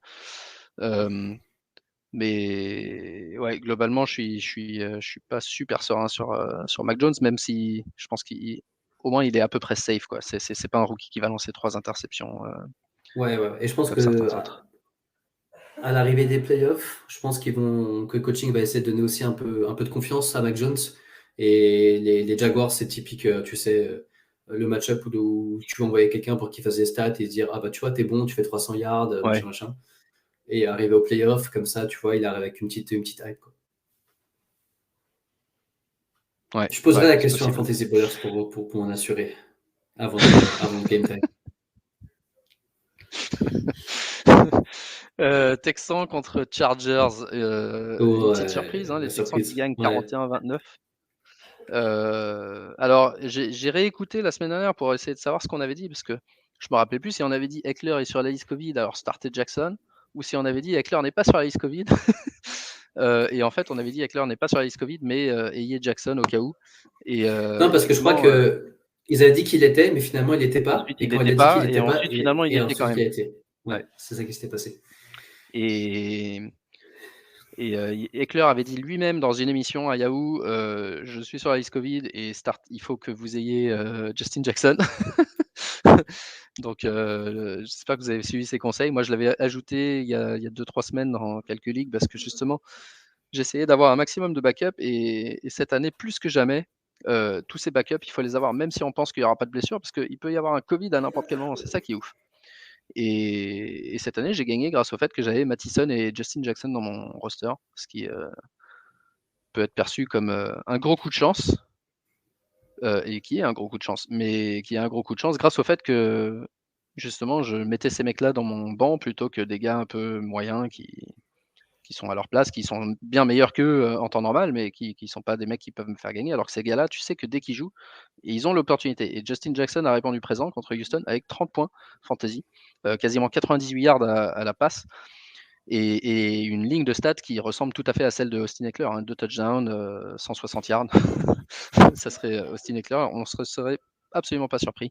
Mais ouais, globalement, je suis pas super serein sur Mac Jones, même si je pense qu'au moins il est à peu près safe, quoi. C'est pas un rookie qui va lancer 3 interceptions Ouais. Et je pense comme certains que autres. à l'arrivée des playoffs, je pense que le coaching va essayer de donner aussi un peu de confiance à Mac Jones. Et les Jaguars, c'est typique, tu sais, le match-up où tu vas envoyer quelqu'un pour qu'il fasse des stats et se dire, ah bah tu vois, t'es bon, tu fais 300 yards, Ouais. machin. Et arriver au playoff, comme ça, tu vois, il arrive avec une petite hype, quoi. Ouais, Je poserai la c'est question à possible. Fantasy Ballers pour m'en assurer avant le game time. Texans contre Chargers, une petite surprise, hein, les La Texans qui surprise. gagnent Ouais. 41-29. Alors, j'ai réécouté la semaine dernière pour essayer de savoir ce qu'on avait dit, parce que je me rappelais plus si on avait dit Eckler est sur la liste Covid, alors starter Jackson, ou si on avait dit Eckler n'est pas sur la liste Covid. Et en fait, on avait dit Eckler n'est pas sur la liste Covid, mais ayez Jackson au cas où. Et Non, parce que je crois effectivement, que ils avaient dit qu'il était, mais finalement il n'était pas. ensuite Et il quand il l'était a dit qu'il pas, et n'était pas, ensuite finalement il et était quand ensuite même. il a été. Ouais. Ouais, c'est ça qui s'était passé. Et Eckler avait dit lui-même dans une émission à Yahoo, je suis sur la liste Covid et il faut que vous ayez Justin Jackson. Donc, j'espère que vous avez suivi ses conseils. Moi, je l'avais ajouté il y a 2-3 semaines dans quelques ligues parce que justement, j'essayais d'avoir un maximum de backup et cette année, plus que jamais, tous ces backups, il faut les avoir, même si on pense qu'il n'y aura pas de blessure, parce qu'il peut y avoir un Covid à n'importe quel moment. C'est ça qui est ouf. Et cette année, j'ai gagné grâce au fait que j'avais Mattison et Justin Jackson dans mon roster, ce qui peut être perçu comme un gros coup de chance, et qui est un gros coup de chance, mais qui est un gros coup de chance grâce au fait que justement je mettais ces mecs-là dans mon banc plutôt que des gars un peu moyens qui sont à leur place, qui sont bien meilleurs qu'eux en temps normal, mais qui sont pas des mecs qui peuvent me faire gagner. Alors que ces gars-là, tu sais que dès qu'ils jouent, ils ont l'opportunité. Et Justin Jackson a répondu présent contre Houston avec 30 points fantasy, quasiment 98 yards à la passe. Et une ligne de stats qui ressemble tout à fait à celle de Austin Eckler, hein, 2 touchdowns, 160 yards. Ça serait Austin Eckler, on ne serait absolument pas surpris.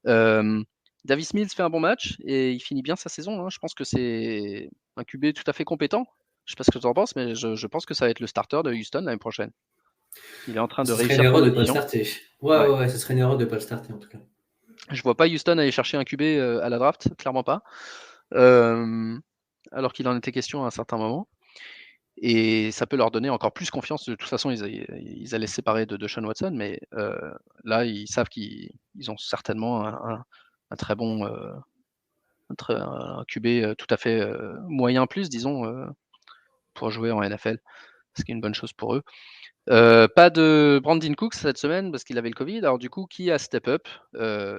Davis Mills fait un bon match et il finit bien sa saison, hein. Je pense que c'est un QB tout à fait compétent. Je sais pas ce que tu en penses, mais je pense que ça va être le starter de Houston l'année prochaine. Il est en train de Ce serait une réussir son erreur de ne pas le audition. starter. Ouais. Ouais, ce serait une erreur de ne pas le starter en tout cas. Je vois pas Houston aller chercher un QB à la draft, clairement pas. Alors qu'il en était question à un certain moment. Et ça peut leur donner encore plus confiance. De toute façon, ils allaient se séparer de Deshaun Watson, mais là, ils savent qu'ils ont certainement un très bon un QB tout à fait moyen plus, disons, pour jouer en NFL, ce qui est une bonne chose pour eux. Pas de Brandon Cooks cette semaine parce qu'il avait le Covid. Alors du coup, qui a step up?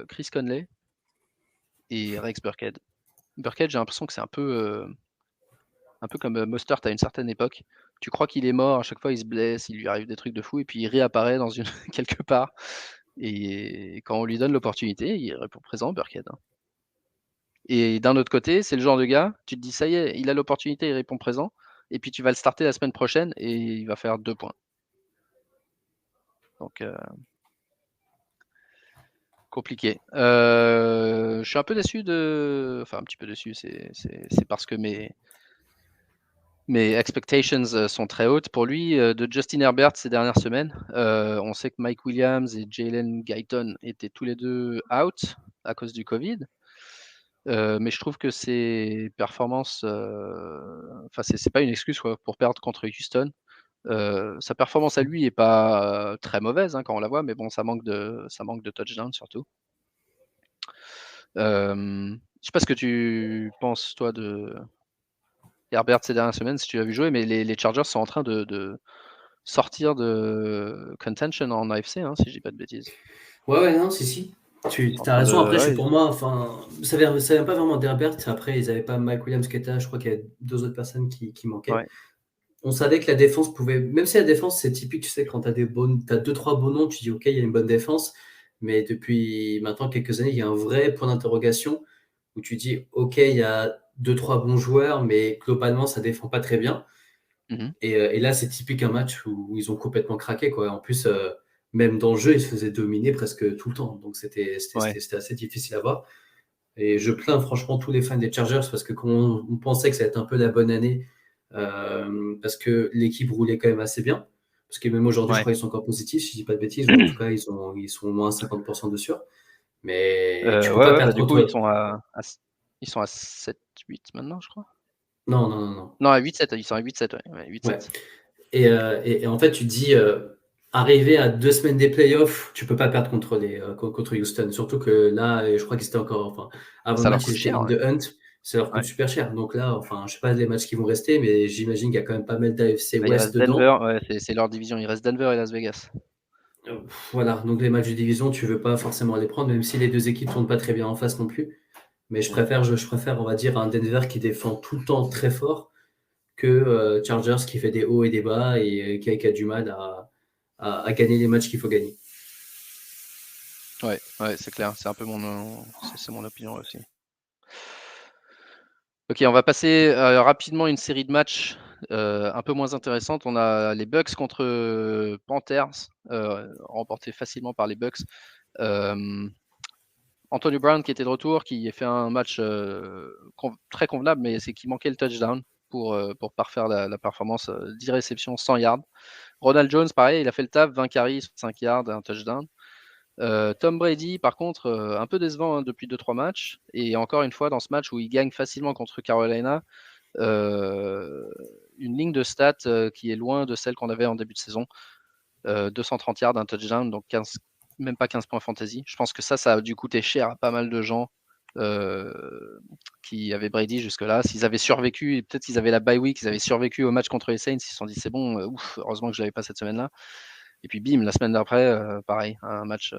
Chris Conley et Rex Burkhead. Burkhead, j'ai l'impression que c'est un peu comme Mostert à une certaine époque. Tu crois qu'il est mort, à chaque fois il se blesse, il lui arrive des trucs de fou, et puis il réapparaît dans une quelque part. Et quand on lui donne l'opportunité, il répond présent, Burkhead. Et d'un autre côté, c'est le genre de gars, tu te dis ça y est, il a l'opportunité, il répond présent, et puis tu vas le starter la semaine prochaine et il va faire 2 points. Donc Compliqué. Je suis un peu déçu enfin un petit peu déçu, c'est parce que mes expectations sont très hautes pour lui. De Justin Herbert ces dernières semaines, on sait que Mike Williams et Jalen Guyton étaient tous les deux out à cause du Covid. Mais je trouve que ses performances, enfin c'est pas une excuse quoi, pour perdre contre Houston. Sa performance à lui est pas très mauvaise hein, quand on la voit, mais bon, ça manque de touchdown surtout. Je sais pas ce que tu penses toi de Herbert ces dernières semaines, si tu l'as vu jouer, mais les Chargers sont en train de sortir de contention en AFC, hein, si je dis pas de bêtises. Ouais, non, si. Tu En as train raison, de, après, ouais, pour moi, enfin, ça vient pas vraiment d'Herbert. Après, ils n'avaient pas Mike Williams qui était là, je crois qu'il y a 2 autres personnes qui manquaient. ouais. On savait que la défense pouvait, même si la défense, c'est typique, tu sais, quand tu as 2-3 bons noms, tu dis, OK, il y a une bonne défense. Mais depuis maintenant quelques années, il y a un vrai point d'interrogation où tu dis, OK, il y a 2-3 bons joueurs, mais globalement, ça défend pas très bien. Mmh. Et là, c'est typique un match où ils ont complètement craqué, quoi. En plus, même dans le jeu, ils se faisaient dominer presque tout le temps. Donc, c'était Ouais. assez difficile à voir. Et je plains franchement tous les fans des Chargers parce que quand on pensait que ça allait être un peu la bonne année, parce que l'équipe roulait quand même assez bien. Parce que même aujourd'hui, je Ouais. crois qu'ils sont encore positifs, si je dis pas de bêtises, ou en tout cas, ils sont au moins 50% de sûr. Mais tu peux Ouais, pas ouais, bah, perdre du coup, ils contre. sont ils sont à 7-8 maintenant, je crois? Non, non, non, non. Non, à 8-7, ils sont à 8-7, ouais, ouais, Ouais. 8-7. Et en fait, tu te dis, arriver à 2 semaines des playoffs, tu peux pas perdre contre Houston. Surtout que là, je crois qu'ils étaient encore, enfin, avant le Ça leur match, ils coûte étaient cher, in ouais. the hunt. Ça leur coûte Ouais. super cher. Donc là, enfin, je sais pas les matchs qui vont rester, mais j'imagine qu'il y a quand même pas mal d'AFC Bah, il West reste dedans. Denver, ouais, c'est leur division. Il reste Denver et Las Vegas. Voilà, donc les matchs de division, tu veux pas forcément les prendre, même si les deux équipes tournent pas très bien en face non plus. Mais Mmh. je préfère, on va dire, un Denver qui défend tout le temps très fort que Chargers qui fait des hauts et des bas et qui a du mal à gagner les matchs qu'il faut gagner. Ouais, ouais, c'est clair. C'est un peu c'est mon opinion aussi. OK, on va passer, rapidement une série de matchs, un peu moins intéressantes. On a les Bucks contre, Panthers, remportés facilement par les Bucks. Hem, Antonio Brown qui était de retour, qui a fait un match, très convenable, mais c'est qu'il manquait le touchdown pour parfaire la performance, 10 réceptions, 100 yards. Ronald Jones, pareil, il a fait le taf, 20 carries, 5 yards, un touchdown. Tom Brady, par contre, un peu décevant hein, depuis 2-3 matchs. Et encore une fois, dans ce match où il gagne facilement contre Carolina, euh, une ligne de stats qui est loin de celle qu'on avait en début de saison. 230 yards, un touchdown, donc même pas 15 points fantasy. Je pense que ça a dû coûter cher à pas mal de gens qui avaient Brady jusque-là. S'ils avaient survécu, et peut-être qu'ils avaient la bye week, ils avaient survécu au match contre les Saints, ils se sont dit c'est bon, ouf, heureusement que je l'avais pas cette semaine-là. Et puis bim, la semaine d'après, pareil, un match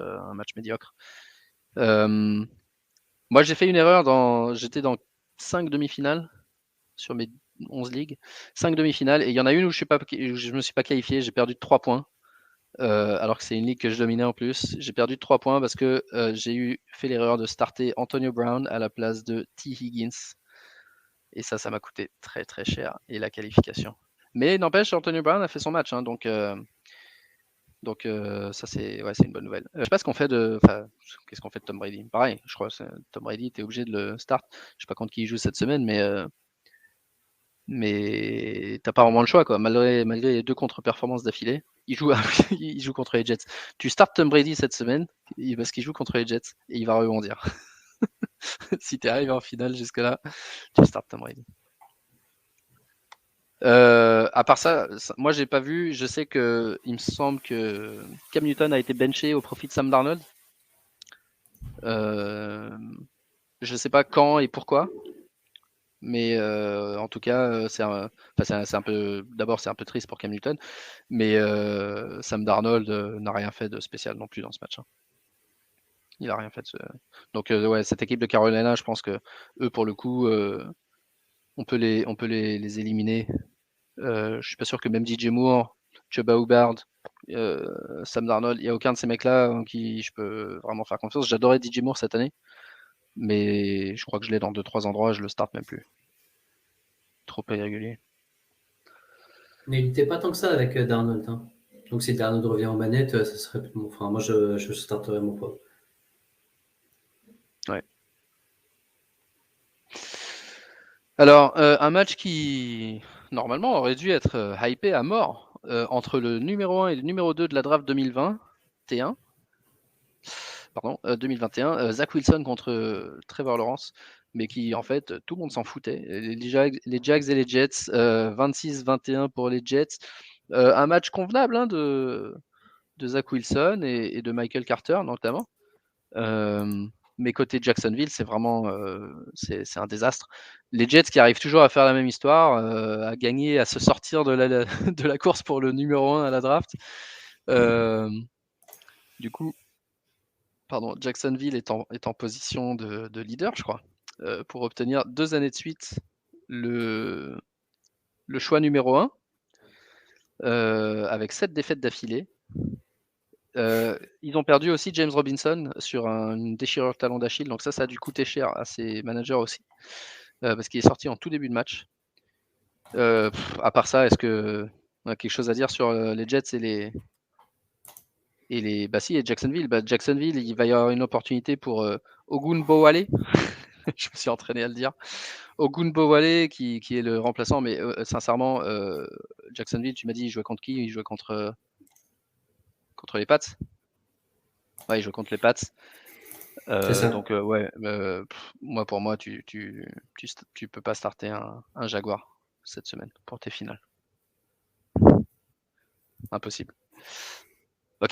médiocre. Moi, j'ai fait une erreur. J'étais dans 5 demi-finales sur mes 11 ligues. 5 demi-finales. Et il y en a une où je ne me suis pas qualifié. J'ai perdu de 3 points. Alors que c'est une ligue que je dominais en plus. J'ai perdu de 3 points parce que j'ai fait l'erreur de starter Antonio Brown à la place de T. Higgins. Et ça m'a coûté très très cher. Et la qualification. Mais n'empêche, Antonio Brown a fait son match. Hein, donc ça c'est une bonne nouvelle. Je sais pas ce qu'on fait qu'est-ce qu'on fait de Tom Brady. Pareil, je crois que Tom Brady, tu es obligé de le start. Je sais pas contre qui il joue cette semaine, mais t'as pas vraiment le choix quoi. Malgré les 2 contre-performances d'affilée, il joue, il joue contre les Jets. Tu startes Tom Brady cette semaine parce qu'il joue contre les Jets et il va rebondir. Si tu arrives en finale jusque-là, tu startes Tom Brady. À part ça, moi j'ai pas vu. Je sais que il me semble que Cam Newton a été benché au profit de Sam Darnold. Je ne sais pas quand et pourquoi, mais en tout cas, c'est un peu. D'abord, c'est un peu triste pour Cam Newton, mais Sam Darnold n'a rien fait de spécial non plus dans ce match. Hein. Il a rien fait. Donc ouais, cette équipe de Carolina, je pense que eux, pour le coup, on peut les éliminer. Je suis pas sûr que même DJ Moore, Chuba Hubbard, Sam Darnold, il n'y a aucun de ces mecs-là en qui je peux vraiment faire confiance. J'adorais DJ Moore cette année. Mais je crois que je l'ai dans 2-3 endroits, je le starte même plus. Trop irrégulier. N'hésitez pas tant que ça avec Darnold. Hein. Donc si Darnold revient en manette, ça serait. Enfin, moi, je starterais mon poids. Alors, un match qui, normalement, aurait dû être hypé à mort entre le numéro 1 et le numéro 2 de la draft 2021. Pardon, 2021, Zach Wilson contre Trevor Lawrence, mais qui, en fait, tout le monde s'en foutait. Les Jags et les Jets, 26-21 pour les Jets. Un match convenable hein, de Zach Wilson et de Michael Carter, notamment. Mais côté Jacksonville, c'est vraiment c'est un désastre. Les Jets qui arrivent toujours à faire la même histoire, à gagner, à se sortir de de la course pour le numéro 1 à la draft. Du coup, pardon, Jacksonville est en position de leader, je crois, pour obtenir 2 années de suite le choix numéro 1, avec 7 défaites d'affilée. Ils ont perdu aussi James Robinson sur une déchirure de talon d'Achille, donc ça a dû coûter cher à ses managers aussi, parce qu'il est sorti en tout début de match. À part ça, est-ce que on a quelque chose à dire sur les Jets bah si, et Jacksonville. Bah, Jacksonville, il va y avoir une opportunité pour Ogunbowale. Je me suis entraîné à le dire. Ogunbowale qui est le remplaçant, mais sincèrement, Jacksonville, tu m'as dit, il jouait contre qui? Il jouait contre les Pats. Ouais, il joue contre les Pats. C'est ça. Donc ouais, pour moi, tu peux pas starter un Jaguar cette semaine pour tes finales. Impossible. Ok,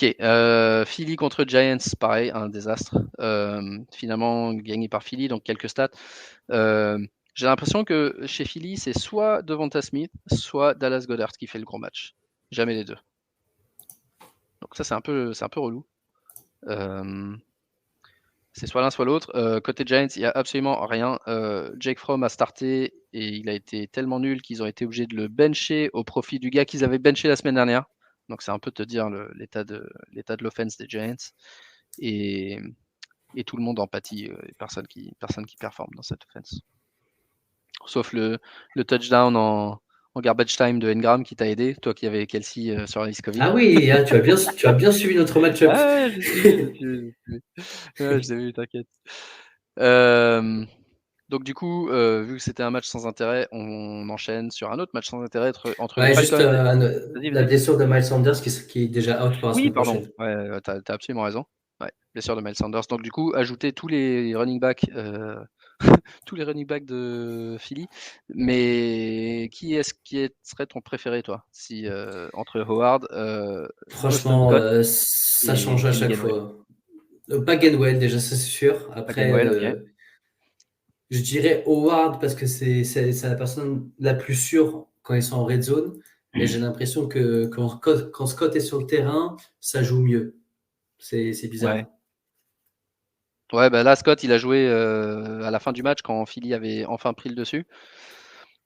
Philly contre Giants, pareil, un désastre. Finalement, gagné par Philly, donc quelques stats. J'ai l'impression que chez Philly, c'est soit Devonta Smith, soit Dallas Goedert qui fait le gros match. Jamais les deux. Donc ça, c'est un peu relou. C'est soit l'un, soit l'autre. Côté Giants, il n'y a absolument rien. Jake Fromm a starté et il a été tellement nul qu'ils ont été obligés de le bencher au profit du gars qu'ils avaient benché la semaine dernière. Donc c'est un peu te dire l'état de l'offense des Giants. Et tout le monde en pâtit. Personne qui performe dans cette offense. Sauf le touchdown en garbage time de Engram qui t'a aidé, toi qui avais Kelsey sur la liste Covid. Ah oui, hein, tu as bien suivi notre match-up. Ouais, j'ai suivi. Ouais, je l'ai vu, t'inquiète. Donc du coup, vu que c'était un match sans intérêt, on enchaîne sur un autre match sans intérêt entre les Ouais, juste Falcons. Vas-y, la vas-y. blessure de Miles Sanders qui est déjà out pour la Oui, semaine pardon. prochaine. Ouais, t'as absolument raison. Ouais, blessure de Miles Sanders. Donc du coup, ajouter tous les running backs, tous les running backs de Philly. Mais qui serait ton préféré, toi, si entre Howard, Boston Franchement, Scott ça change et à Kenny chaque Gainwell? fois. Pas Gainwell, déjà, ça c'est sûr. Pas Après, Gainwell, ok. je dirais Howard parce que c'est la personne la plus sûre quand ils sont en red zone. Mais j'ai l'impression que quand Scott est sur le terrain, ça joue mieux. C'est Ouais. bizarre. Ouais, bah là, Scott, il a joué à la fin du match quand Philly avait enfin pris le dessus.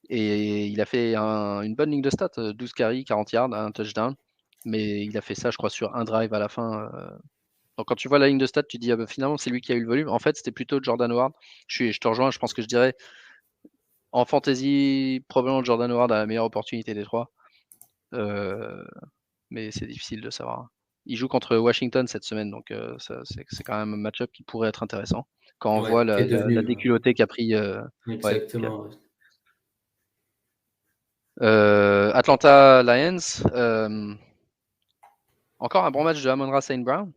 Et il a fait une bonne ligne de stats, 12 carries, 40 yards, un touchdown. Mais il a fait ça, je crois, sur un drive à la fin. Donc quand tu vois la ligne de stats, tu dis, ah bah, finalement, c'est lui qui a eu le volume. En fait, c'était plutôt Jordan Howard. Je te rejoins, je pense que je dirais, en fantasy, probablement Jordan Howard a la meilleure opportunité des trois. Mais c'est difficile de savoir. Il joue contre Washington cette semaine, donc c'est quand même un match-up qui pourrait être intéressant. Quand on Ouais, voit qui est la devenu. déculottée qu'a pris. Ouais, Exactement. Ouais. Atlanta Lions. Encore un bon match de Amon-Ra St. Brown.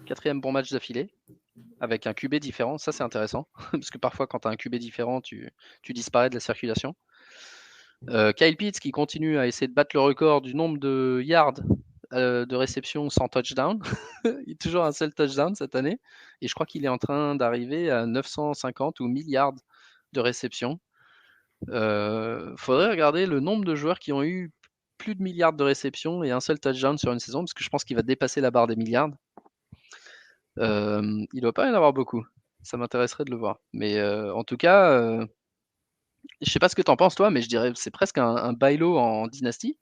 4e bon match d'affilée. Avec un QB différent. Ça, c'est intéressant. Parce que parfois, quand tu as un QB différent, tu disparais de la circulation. Kyle Pitts qui continue à essayer de battre le record du nombre de yards de réception sans touchdown. Il a toujours un seul touchdown cette année. Et je crois qu'il est en train d'arriver à 950 ou 1000 yards de réception. Faudrait regarder le nombre de joueurs qui ont eu plus de milliards de réceptions et un seul touchdown sur une saison, parce que je pense qu'il va dépasser la barre des milliards. Il doit pas y en avoir beaucoup. Ça m'intéresserait de le voir. Mais en tout cas, je sais pas ce que tu en penses toi, mais je dirais c'est presque un bailo en dynastie.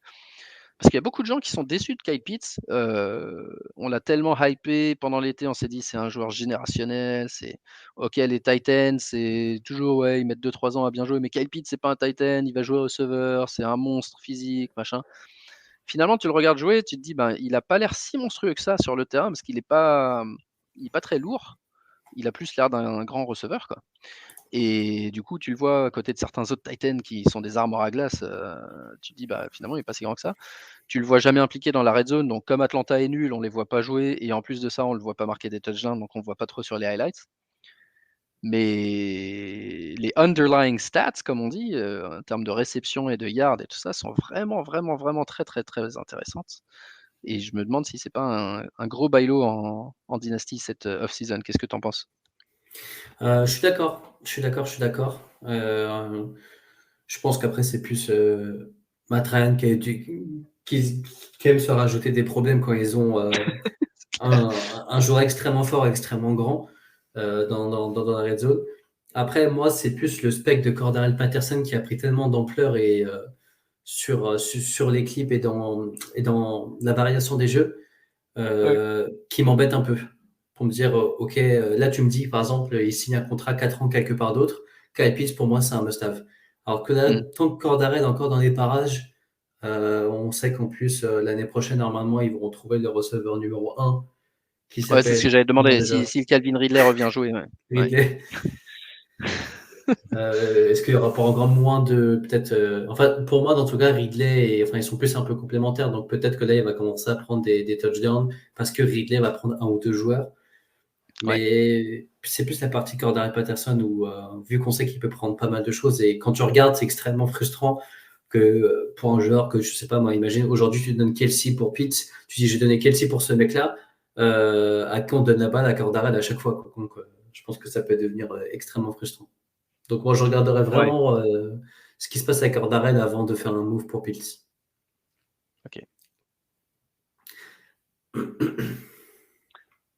Parce qu'il y a beaucoup de gens qui sont déçus de Kyle Pitts. On l'a tellement hypé pendant l'été, on s'est dit c'est un joueur générationnel. C'est ok, les Titans, c'est toujours ouais, ils mettent 2-3 ans à bien jouer, mais Kyle Pitts, c'est pas un Titan, il va jouer receveur, c'est un monstre physique, machin. Finalement, tu le regardes jouer, tu te dis ben il a pas l'air si monstrueux que ça sur le terrain parce qu'il est pas très lourd. il a plus l'air d'un grand receveur, quoi. Et du coup, tu le vois à côté de certains autres Titans qui sont des armoires à glace, tu te dis, bah, finalement, il est pas si grand que ça. Tu le vois jamais impliqué dans la red zone, donc comme Atlanta est nul, on les voit pas jouer et en plus de ça, on le voit pas marquer des touchdowns, donc on le voit pas trop sur les highlights. Mais les underlying stats, comme on dit, en termes de réception et de yards et tout ça, sont vraiment, vraiment, vraiment très, très, très intéressantes. Et je me demande si c'est pas un gros bailo en dynastie cette off-season. Qu'est-ce que tu en penses? Je suis d'accord. Je pense qu'après, c'est plus Matt Ryan qui aime se rajouter des problèmes quand ils ont un joueur extrêmement fort, extrêmement grand dans la red zone. Après, moi, c'est plus le spectre de Cordarrelle Patterson qui a pris tellement d'ampleur et sur les clips et dans la variation des jeux qui m'embête un peu. Pour me dire, OK, là, tu me dis, par exemple, il signe un contrat 4 ans quelque part d'autre. Kyle Pitts, pour moi, c'est un must-have. Alors que là, tant que Cordarrelle est encore dans les parages, on sait qu'en plus, l'année prochaine, normalement, ils vont retrouver le receveur numéro 1 qui Ouais, c'est ce que s'appelle j'allais te demander. déjà Si le Calvin Ridley revient jouer, ouais. Ridley. Est-ce qu'il y aura pas encore moins de peut-être enfin pour moi dans tout cas Ridley enfin ils sont plus un peu complémentaires donc peut-être que là il va commencer à prendre des touchdowns parce que Ridley va prendre un ou deux joueurs mais c'est plus la partie Cordarrelle Patterson où vu qu'on sait qu'il peut prendre pas mal de choses et quand tu regardes c'est extrêmement frustrant que pour un joueur que je sais pas moi imagine aujourd'hui tu donnes Kelsey pour Pitts tu dis j'ai donné Kelsey pour ce mec là à qui on donne la balle à Cordarrelle à chaque fois quoi. Donc je pense que ça peut devenir extrêmement frustrant. Donc moi, je regarderai Ouais. vraiment ce qui se passe avec Cordarrelle avant de faire un move pour Pills. Ok.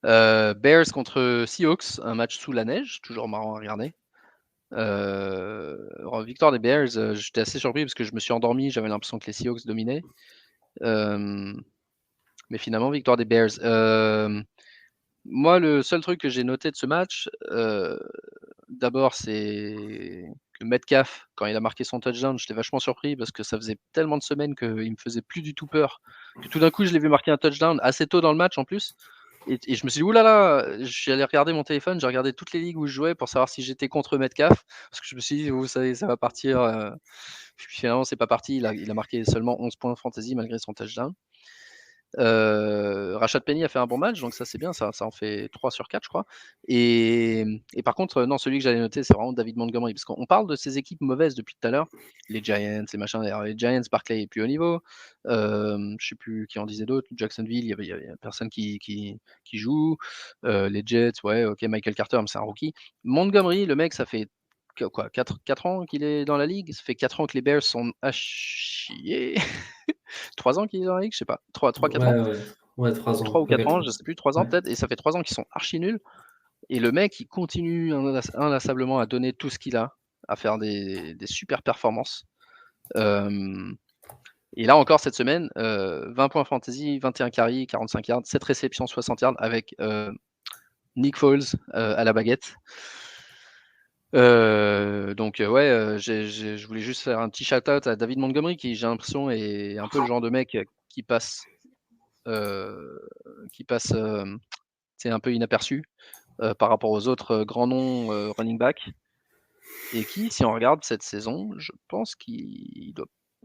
Bears contre Seahawks, un match sous la neige, toujours marrant à regarder. Victoire des Bears, j'étais assez surpris parce que je me suis endormi, j'avais l'impression que les Seahawks dominaient. Mais finalement, victoire des Bears. Moi, le seul truc que j'ai noté de ce match, d'abord, c'est que Metcalf, quand il a marqué son touchdown, j'étais vachement surpris parce que ça faisait tellement de semaines qu'il me faisait plus du tout peur. Que tout d'un coup, je l'ai vu marquer un touchdown assez tôt dans le match en plus. Et je me suis dit, oulala, je suis allé regarder mon téléphone, j'ai regardé toutes les ligues où je jouais pour savoir si j'étais contre Metcalf. Parce que je me suis dit, vous savez, ça va partir. Finalement, c'est pas parti. Il a marqué seulement 11 points fantasy malgré son touchdown. Rashad Penny a fait un bon match, donc ça c'est bien, ça en fait 3 sur 4 je crois. Et par contre, non, celui que j'allais noter, c'est vraiment David Montgomery, parce qu'on parle de ces équipes mauvaises depuis tout à l'heure, les Giants, les machins. Alors, les Giants, Barkley est plus haut niveau, je sais plus qui en disait d'autres, Jacksonville, il y avait personne qui joue, les Jets, ouais, ok, Michael Carter, mais c'est un rookie. Montgomery, le mec, ça fait quoi, 4 ans qu'il est dans la ligue, ça fait 4 ans que les Bears sont à chier. 3 ans qu'il est dans la ligue, je sais pas, 3-4 ans. Ouais, 3 ans. 3 ou 4 ans, je sais plus, 3 ans Ouais. peut-être, et ça fait 3 ans qu'ils sont archi nuls. Et le mec, il continue inlassablement à donner tout ce qu'il a, à faire des super performances. Et là encore cette semaine, 20 points fantasy, 21 carries, 45 yards, 7 réceptions, 60 yards avec Nick Foles à la baguette. Donc ouais, je voulais juste faire un petit shout-out à David Montgomery qui, j'ai l'impression, est un peu le genre de mec qui passe c'est un peu inaperçu par rapport aux autres grands noms running back. Et qui, si on regarde cette saison, je pense qu'il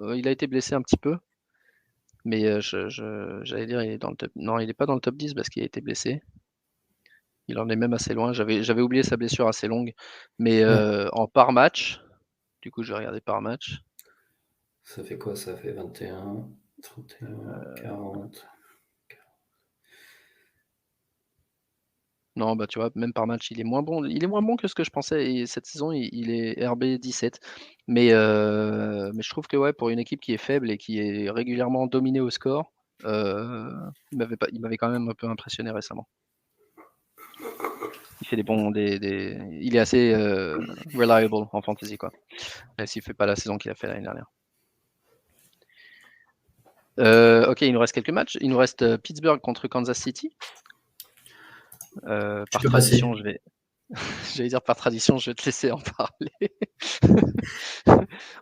a été blessé un petit peu. Mais j'allais dire, il est dans le top. Non, il n'est pas dans le top 10 parce qu'il a été blessé. Il en est même assez loin. J'avais oublié sa blessure assez longue. Mais en par match, du coup, je vais regarder par match. Ça fait quoi? Ça fait 21, 31, 40. Non, bah tu vois, même par match, il est moins bon. Il est moins bon que ce que je pensais. Et cette saison, il est RB 17. Mais je trouve que ouais, pour une équipe qui est faible et qui est régulièrement dominée au score, il m'avait quand même un peu impressionné récemment. Il fait il est assez reliable en fantasy, quoi. Même s'il fait pas la saison qu'il a fait l'année dernière. Ok, il nous reste quelques matchs. Il nous reste Pittsburgh contre Kansas City. Par tradition, j'allais dire par tradition, je vais te laisser en parler.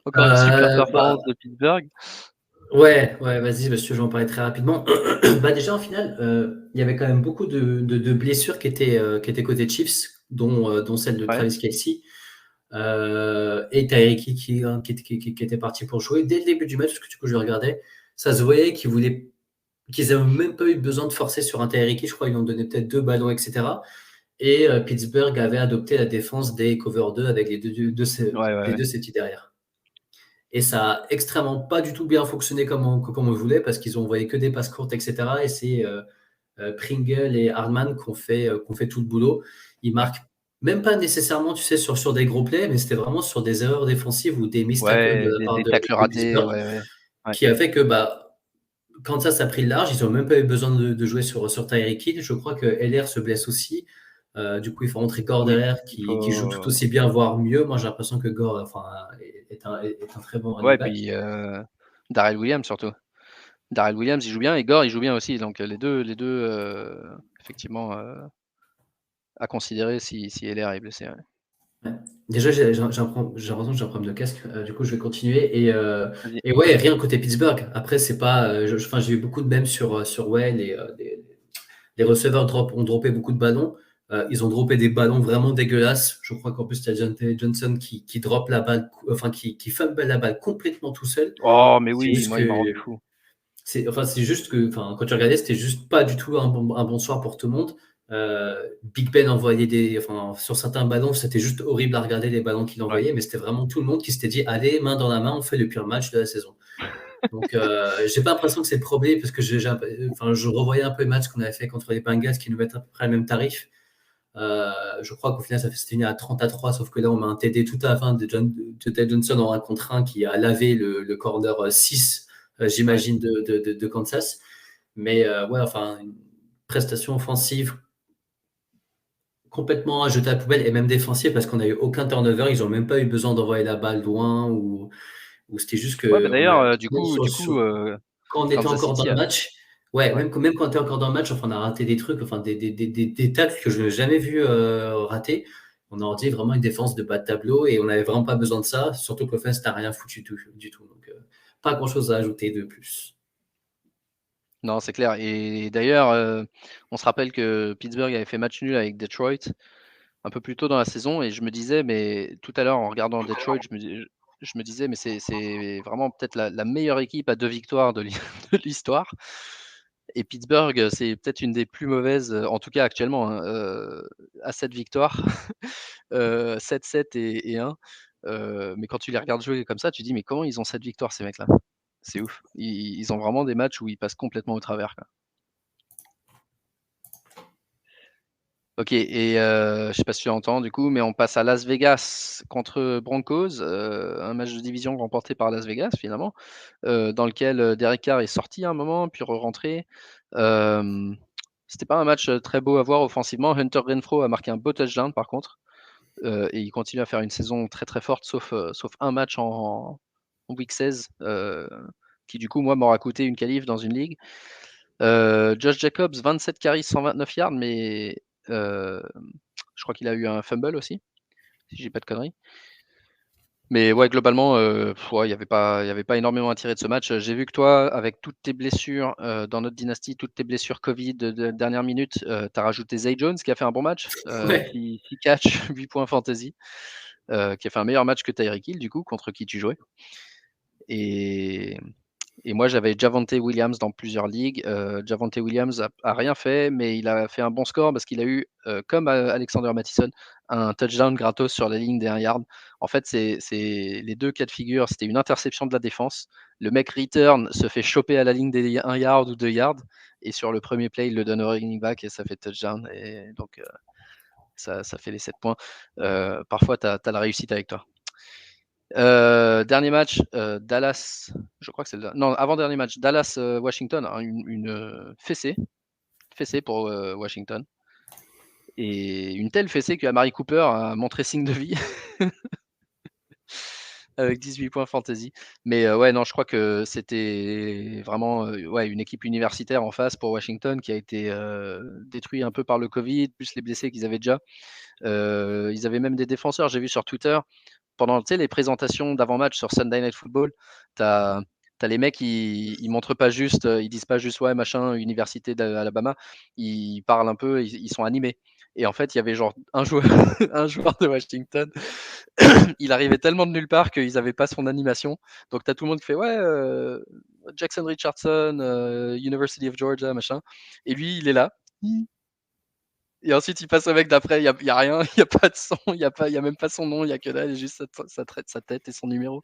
Encore une super performance de Pittsburgh. Ouais, vas-y, parce que je vais en parler très rapidement. Déjà, en finale, il y avait quand même beaucoup de blessures qui étaient côté Chiefs, dont celle de Travis Kelce. Et Tyreek Hill qui était parti pour jouer. Dès le début du match, parce que du coup, je le regardais, ça se voyait qu'ils n'avaient même pas eu besoin de forcer sur un Tyreek Hill. Je crois qu'ils lui ont donné peut-être 2 ballons, etc. Et Pittsburgh avait adopté la défense des cover 2 avec les deux safety derrière. Et ça a extrêmement pas du tout bien fonctionné comme on voulait, parce qu'ils ont envoyé que des passes courtes, etc. Et c'est Pringle et Hardman qui ont fait tout le boulot. Ils marquent même pas nécessairement, tu sais, sur des gros plays, mais c'était vraiment sur des erreurs défensives ou des miss tackles de la part des de tacles ratés, Pittsburgh, qui a fait que Kansas a pris le large. Ils n'ont même pas eu besoin de jouer sur Tyreek Hill. Je crois que LR se blesse aussi. Du coup, il faut rentrer Gore derrière, qui joue tout aussi bien, voire mieux. Moi, j'ai l'impression que Gore est un très bon running back. Puis Darrell Williams surtout. Darrell Williams, il joue bien, et Gore, il joue bien aussi. Donc les deux effectivement, à considérer si LR est blessé. Ouais. Déjà, j'ai l'impression que j'ai un problème de casque. Du coup, je vais continuer. Et ouais, rien côté Pittsburgh. Après, c'est pas. J'ai eu beaucoup de mèmes sur ouais, les receveurs ont droppé beaucoup de ballons. Ils ont droppé des ballons vraiment dégueulasses. Je crois qu'en plus, tu as Johnson qui drop la balle, qui fumble la balle complètement tout seul. Oh, mais oui, moi, il m'a rendu fou. C'est juste que, quand tu regardais, c'était juste pas du tout un bon soir pour tout le monde. Big Ben envoyait sur certains ballons, c'était juste horrible à regarder les ballons qu'il envoyait, mais c'était vraiment tout le monde qui s'était dit, allez, main dans la main, on fait le pire match de la saison. Donc, j'ai pas l'impression que c'est le problème, parce que je revoyais un peu les matchs qu'on avait fait contre les Bengals qui nous mettent à peu près le même tarif. Je crois qu'au final, ça s'est fini à 30-3, sauf que là, on met un TD tout à la fin de Ted Johnson en 1 contre 1 qui a lavé le corner 6, j'imagine, de Kansas. Mais une prestation offensive complètement à jeter à la poubelle, et même défensive, parce qu'on n'a eu aucun turnover. Ils n'ont même pas eu besoin d'envoyer la balle loin, ou c'était juste que d'ailleurs, du coup, quand on était Kansas encore dans City le match, même quand on était encore dans le match, on a raté des trucs, des tacles que je n'ai jamais vu rater. On a dit vraiment une défense de bas de tableau, et on n'avait vraiment pas besoin de ça, surtout que l'offense n'a rien foutu du tout. Donc, pas grand-chose à ajouter de plus. Non, c'est clair. Et d'ailleurs, on se rappelle que Pittsburgh avait fait match nul avec Detroit un peu plus tôt dans la saison, et je me disais, mais tout à l'heure, en regardant Detroit, je me disais, mais c'est vraiment peut-être la meilleure équipe à 2 victoires de l'histoire. Et Pittsburgh, c'est peut-être une des plus mauvaises, en tout cas actuellement, hein, à 7 victoires, 7-7 et 1. Mais quand tu les regardes jouer comme ça, tu dis, mais comment ils ont 7 victoires, ces mecs-là? C'est ouf. Ils ont vraiment des matchs où ils passent complètement au travers, quoi. Ok, et je sais pas si tu entends du coup, mais on passe à Las Vegas contre Broncos, un match de division remporté par Las Vegas finalement, dans lequel Derek Carr est sorti à un moment, puis re-rentré. C'était pas un match très beau à voir offensivement. Hunter Renfrow a marqué un beau touchdown par contre, et il continue à faire une saison très très forte, sauf un match en week 16, qui du coup moi m'aura coûté une qualif dans une ligue. Josh Jacobs, 27 carries, 129 yards, mais je crois qu'il a eu un fumble aussi, si j'ai pas de conneries. Mais ouais, globalement, il n'y avait pas énormément à tirer de ce match. J'ai vu que toi, avec toutes tes blessures dans notre dynastie, toutes tes blessures Covid de dernière minute, tu as rajouté Zay Jones qui a fait un bon match, 6 catch, 8 points fantasy, qui a fait un meilleur match que Tyreek Hill, du coup, contre qui tu jouais. Et moi, j'avais Javonte Williams dans plusieurs ligues. Javonte Williams a rien fait, mais il a fait un bon score parce qu'il a eu, comme Alexander Mattison, un touchdown gratos sur la ligne des 1 yard. En fait, c'est les deux cas de figure. C'était une interception de la défense. Le mec return se fait choper à la ligne des 1 yard ou 2 yards. Et sur le premier play, il le donne au running back et ça fait touchdown. Et donc, ça fait les 7 points. Parfois, tu as la réussite avec toi. Dernier match, Dallas, je crois que c'est non, avant-dernier match, Dallas-Washington, hein, une fessée pour Washington. Et une telle fessée que Amari Cooper a montré signe de vie avec 18 points fantasy. Mais ouais, non, je crois que c'était vraiment une équipe universitaire en face pour Washington qui a été détruite un peu par le Covid, plus les blessés qu'ils avaient déjà. Ils avaient même des défenseurs, j'ai vu sur Twitter, pendant les présentations d'avant-match sur Sunday Night Football, tu as les mecs, ils montrent pas juste, ils disent pas juste ouais machin, université d'Alabama, ils parlent un peu, ils sont animés. Et en fait, il y avait genre un joueur, un joueur de Washington. Il arrivait tellement de nulle part qu'ils n'avaient pas son animation. Donc, tu as tout le monde qui fait ouais, Jackson Richardson, University of Georgia, machin. Et lui, il est là. Et ensuite, il passe au mec d'après. Il y a rien, il n'y a pas de son, il y a même pas son nom, il y a que dalle, il y a juste sa tête et son numéro.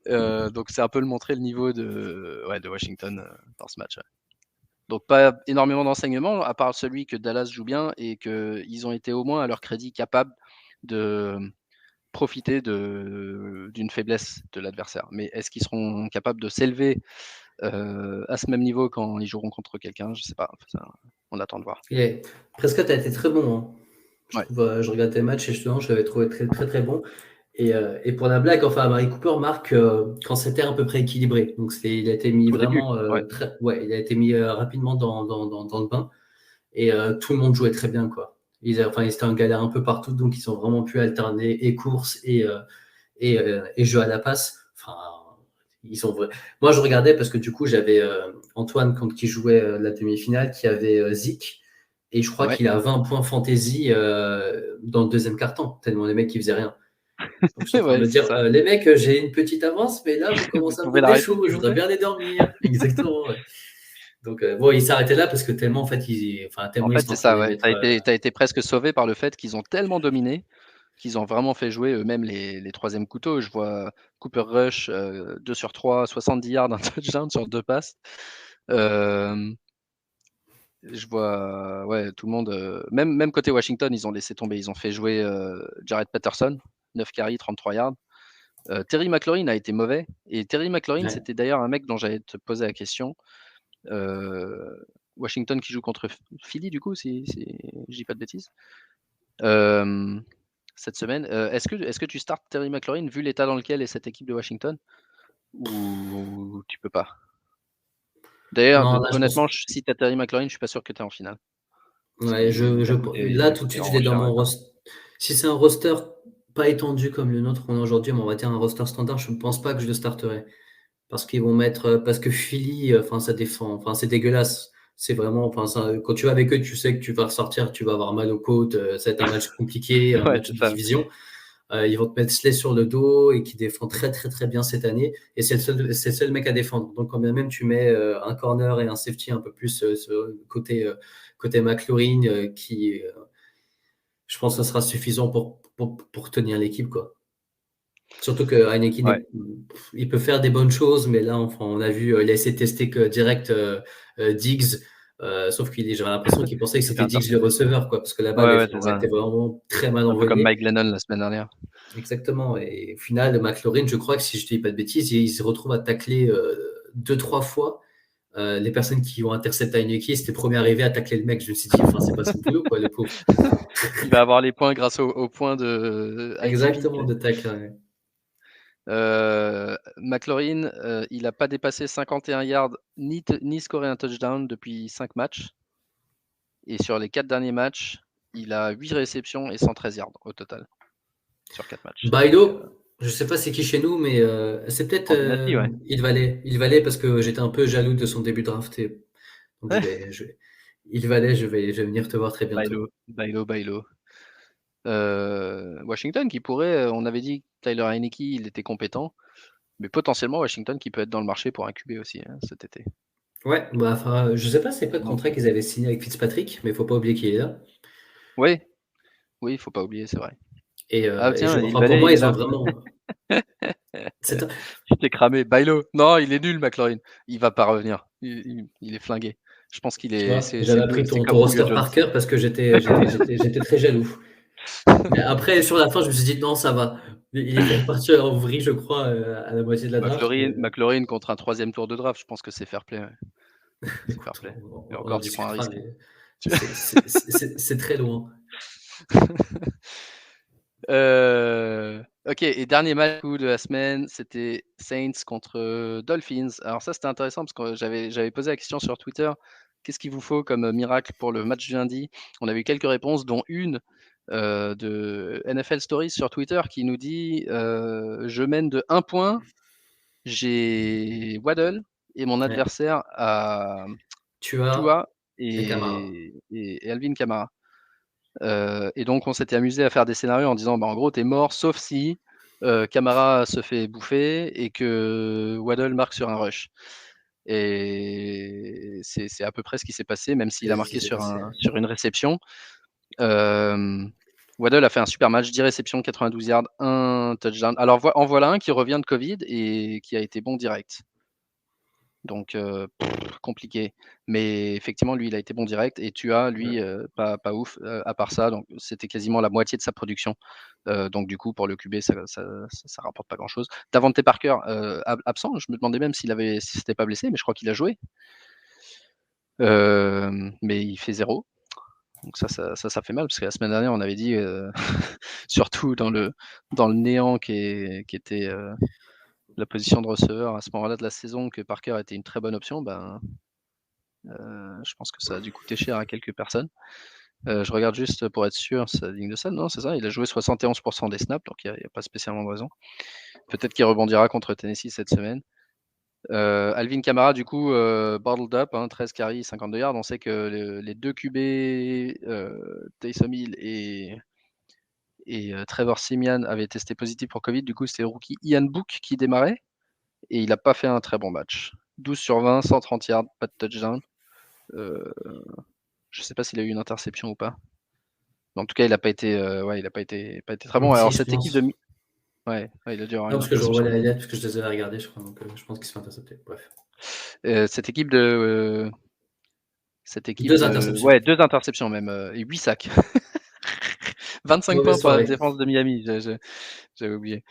Donc, c'est un peu le montrer le niveau de Washington dans ce match. Ouais. Donc, pas énormément d'enseignements, à part celui que Dallas joue bien et qu'ils ont été au moins à leur crédit capables de profiter d'une faiblesse de l'adversaire. Mais est-ce qu'ils seront capables de s'élever à ce même niveau quand ils joueront contre quelqu'un? Je sais pas. Ça, on attend de voir. Et Prescott a été très bon. Hein. Je Ouais. trouve, je regardais tes matchs et justement, je l'avais trouvé très, très, très bon. Et pour la blague, enfin, Mary Cooper marque quand c'était à peu près équilibré. Donc, il a été mis Au début, vraiment ouais. il a été mis rapidement dans le bain. Et tout le monde jouait très bien, quoi. Ils étaient en galère un peu partout, donc ils ont vraiment pu alterner et course et jeu à la passe. Enfin, Moi, je regardais parce que du coup, j'avais Antoine quand qui jouait la demi-finale, qui avait Zik. Et je crois Ouais. qu'il a 20 points fantasy dans le deuxième quart-temps, tellement les mecs qui faisaient rien. Donc, je suis en train de Ouais, me c'est dire, ça. les mecs, j'ai une petite avance, mais là, vous Vous commencez à me pouvez donner l'arrêter, chaud, s'il je vous voudrais plaît. bien aller dormir. Exactement, ouais. Donc, bon, il s'arrêtait là parce que tellement, en fait, En tellement ils fait, sont en c'est train de ça, les ouais. mettre. T'as été presque sauvé par le fait qu'ils ont tellement dominé qu'ils ont vraiment fait jouer eux-mêmes les troisièmes couteaux. Je vois Cooper Rush, 2 sur 3, 70 yards, un touchdown sur 2 passes. Je vois ouais, tout le monde, même côté Washington, ils ont laissé tomber. Ils ont fait jouer Jared Patterson, 9 carries, 33 yards. Terry McLaurin a été mauvais. Et Terry McLaurin, Ouais. c'était d'ailleurs un mec dont j'allais te poser la question. Washington qui joue contre Philly, du coup, si je dis pas de bêtises. Cette semaine. Est-ce que tu startes Terry McLaurin vu l'état dans lequel est cette équipe de Washington ou tu peux pas? D'ailleurs, Non, là, je pense. honnêtement, si tu as Terry McLaurin, je suis pas sûr que tu es en finale. Parce Ouais, qu'il va coûter là, tout de suite, je vraiment l'ai dans cher mon maintenant. roster. Si c'est un roster pas étendu comme le nôtre qu'on a aujourd'hui, mais on va dire un roster standard, je ne pense pas que je le starterai. Parce qu'ils vont parce que Philly, enfin, ça défend, enfin, c'est dégueulasse. C'est vraiment, enfin, quand tu vas avec eux, tu sais que tu vas ressortir, tu vas avoir mal aux côtes, ça va être un match compliqué, un Ouais, match c'est de ça. division. Ils vont te mettre Slay sur le dos et qui défend très très très bien cette année. Et c'est le seul mec à défendre. Donc quand bien même tu mets un corner et un safety un peu plus côté McLaurin, je pense que ça sera suffisant pour tenir l'équipe, quoi. Surtout que Ouais. Heineken, il peut faire des bonnes choses, mais là, enfin, on a vu, il a essayé de tester que direct Diggs, sauf j'avais l'impression qu'il pensait que Il s'est fait c'était Diggs le intercepter. receveur, quoi, parce que la balle Ouais, elle ouais, c'est ça. était vraiment très mal Un peu comme envoyée. Mike Glennon la semaine dernière. Exactement. Et au final, McLaurin, je crois que si je ne dis pas de bêtises, il se retrouve à tacler deux, trois fois les personnes qui ont intercepté Heineken. C'était le premier arrivé à tacler le mec. Je me suis dit, enfin, c'est pas son boulot, quoi, le pauvre. Il va avoir les points grâce au point de IDP. Exactement, de tacle. Ouais. McLaurin, il n'a pas dépassé 51 yards ni scoré un touchdown depuis 5 matchs. Et sur les 4 derniers matchs, il a 8 réceptions et 113 yards au total sur 4 matchs. Donc, Bailo, je sais pas c'est qui chez nous, mais c'est peut-être en Dynasty, ouais. il valait. Il valait parce que j'étais un peu jaloux de son début de draft. Donc il valait, je vais venir te voir très bientôt. Bailo. Washington qui pourrait, on avait dit que Tyler Heineke, il était compétent, mais potentiellement Washington qui peut être dans le marché pour un QB aussi hein, cet été. Ouais, bah, enfin, je sais pas c'est quoi le Donc, contrat qu'ils avaient signé avec Fitzpatrick, mais il faut pas oublier qu'il est là. oui, il faut pas oublier, c'est vrai. Ah Et tiens, enfin, pour Il moi, est ils ont là. vraiment. C'est Tu t'es cramé. Bailo. Non, il est nul, McLaurin. Il va pas revenir. Il est flingué. Je pense qu'il Tu est. vois, j'avais appris C'est ton comme Julio roster Jones. par cœur parce que j'étais très jaloux. Mais après, sur la fin, je me suis dit non, ça va. Il était reparti en vrille, je crois, à la moitié de la draft. McLaurin contre un troisième tour de draft, je pense que c'est fair play. Ouais. C'est fair Écoute, play. Et on en encore, tu prends un discutera, risque. mais c'est très loin. Ok, et dernier match de la semaine, c'était Saints contre Dolphins. Alors ça, c'était intéressant parce que j'avais posé la question sur Twitter. Qu'est-ce qu'il vous faut comme miracle pour le match du lundi? On a eu quelques réponses, dont une de NFL Stories sur Twitter qui nous dit je mène de 1 point, j'ai Waddle et mon Ouais. adversaire a Tu as Tua et Camara. et Alvin Kamara. Et donc on s'était amusé à faire des scénarios en disant en gros t'es mort sauf si Camara se fait bouffer et que Waddle marque sur un rush. Et c'est à peu près ce qui s'est passé, même s'il a C'est ce qui marqué s'est sur passé. une réception. Waddle a fait un super match, 10 réceptions, 92 yards, 1 touchdown. Alors en voilà un qui revient de Covid et qui a été bon direct. Donc compliqué. Mais effectivement, lui, il a été bon direct et Tua, lui, pas ouf à part ça. Donc c'était quasiment la moitié de sa production. Donc du coup, pour le QB, ça rapporte pas grand-chose. Davante Parker, absent. Je me demandais même s'il s'était pas blessé, mais je crois qu'il a joué. Mais il fait 0. Donc ça fait mal parce que la semaine dernière, on avait dit, surtout dans le néant qui était la position de receveur à ce moment-là de la saison, que Parker était une très bonne option. Je pense que ça a dû coûter cher à quelques personnes. Je regarde juste pour être sûr, sa ligne de salle. Non, c'est ça, il a joué 71% des snaps, donc il n'y a pas spécialement de raison. Peut-être qu'il rebondira contre Tennessee cette semaine. Alvin Kamara, du coup, bottled up, 13 carries, 52 yards. On sait que les deux QB, Taysom Hill et Trevor Siemian avaient testé positif pour Covid. Du coup, c'était le rookie Ian Book qui démarrait et il n'a pas fait un très bon match. 12 sur 20, 130 yards, pas de touchdown. Je ne sais pas s'il a eu une interception ou pas. En tout cas, il n'a pas été, pas été très bon. Si, Alors je cette équipe de, pense. il a dû avoir Non, une parce que je interception. revois les highlights, parce que je les avais regardés, je crois. Donc, je pense qu'ils se sont interceptés. Bref. Cette équipe de, 2 interceptions. ouais, 2 interceptions même, et 8 sacs. 25 points Mauvaise pour la soirée. défense de Miami, j'avais oublié.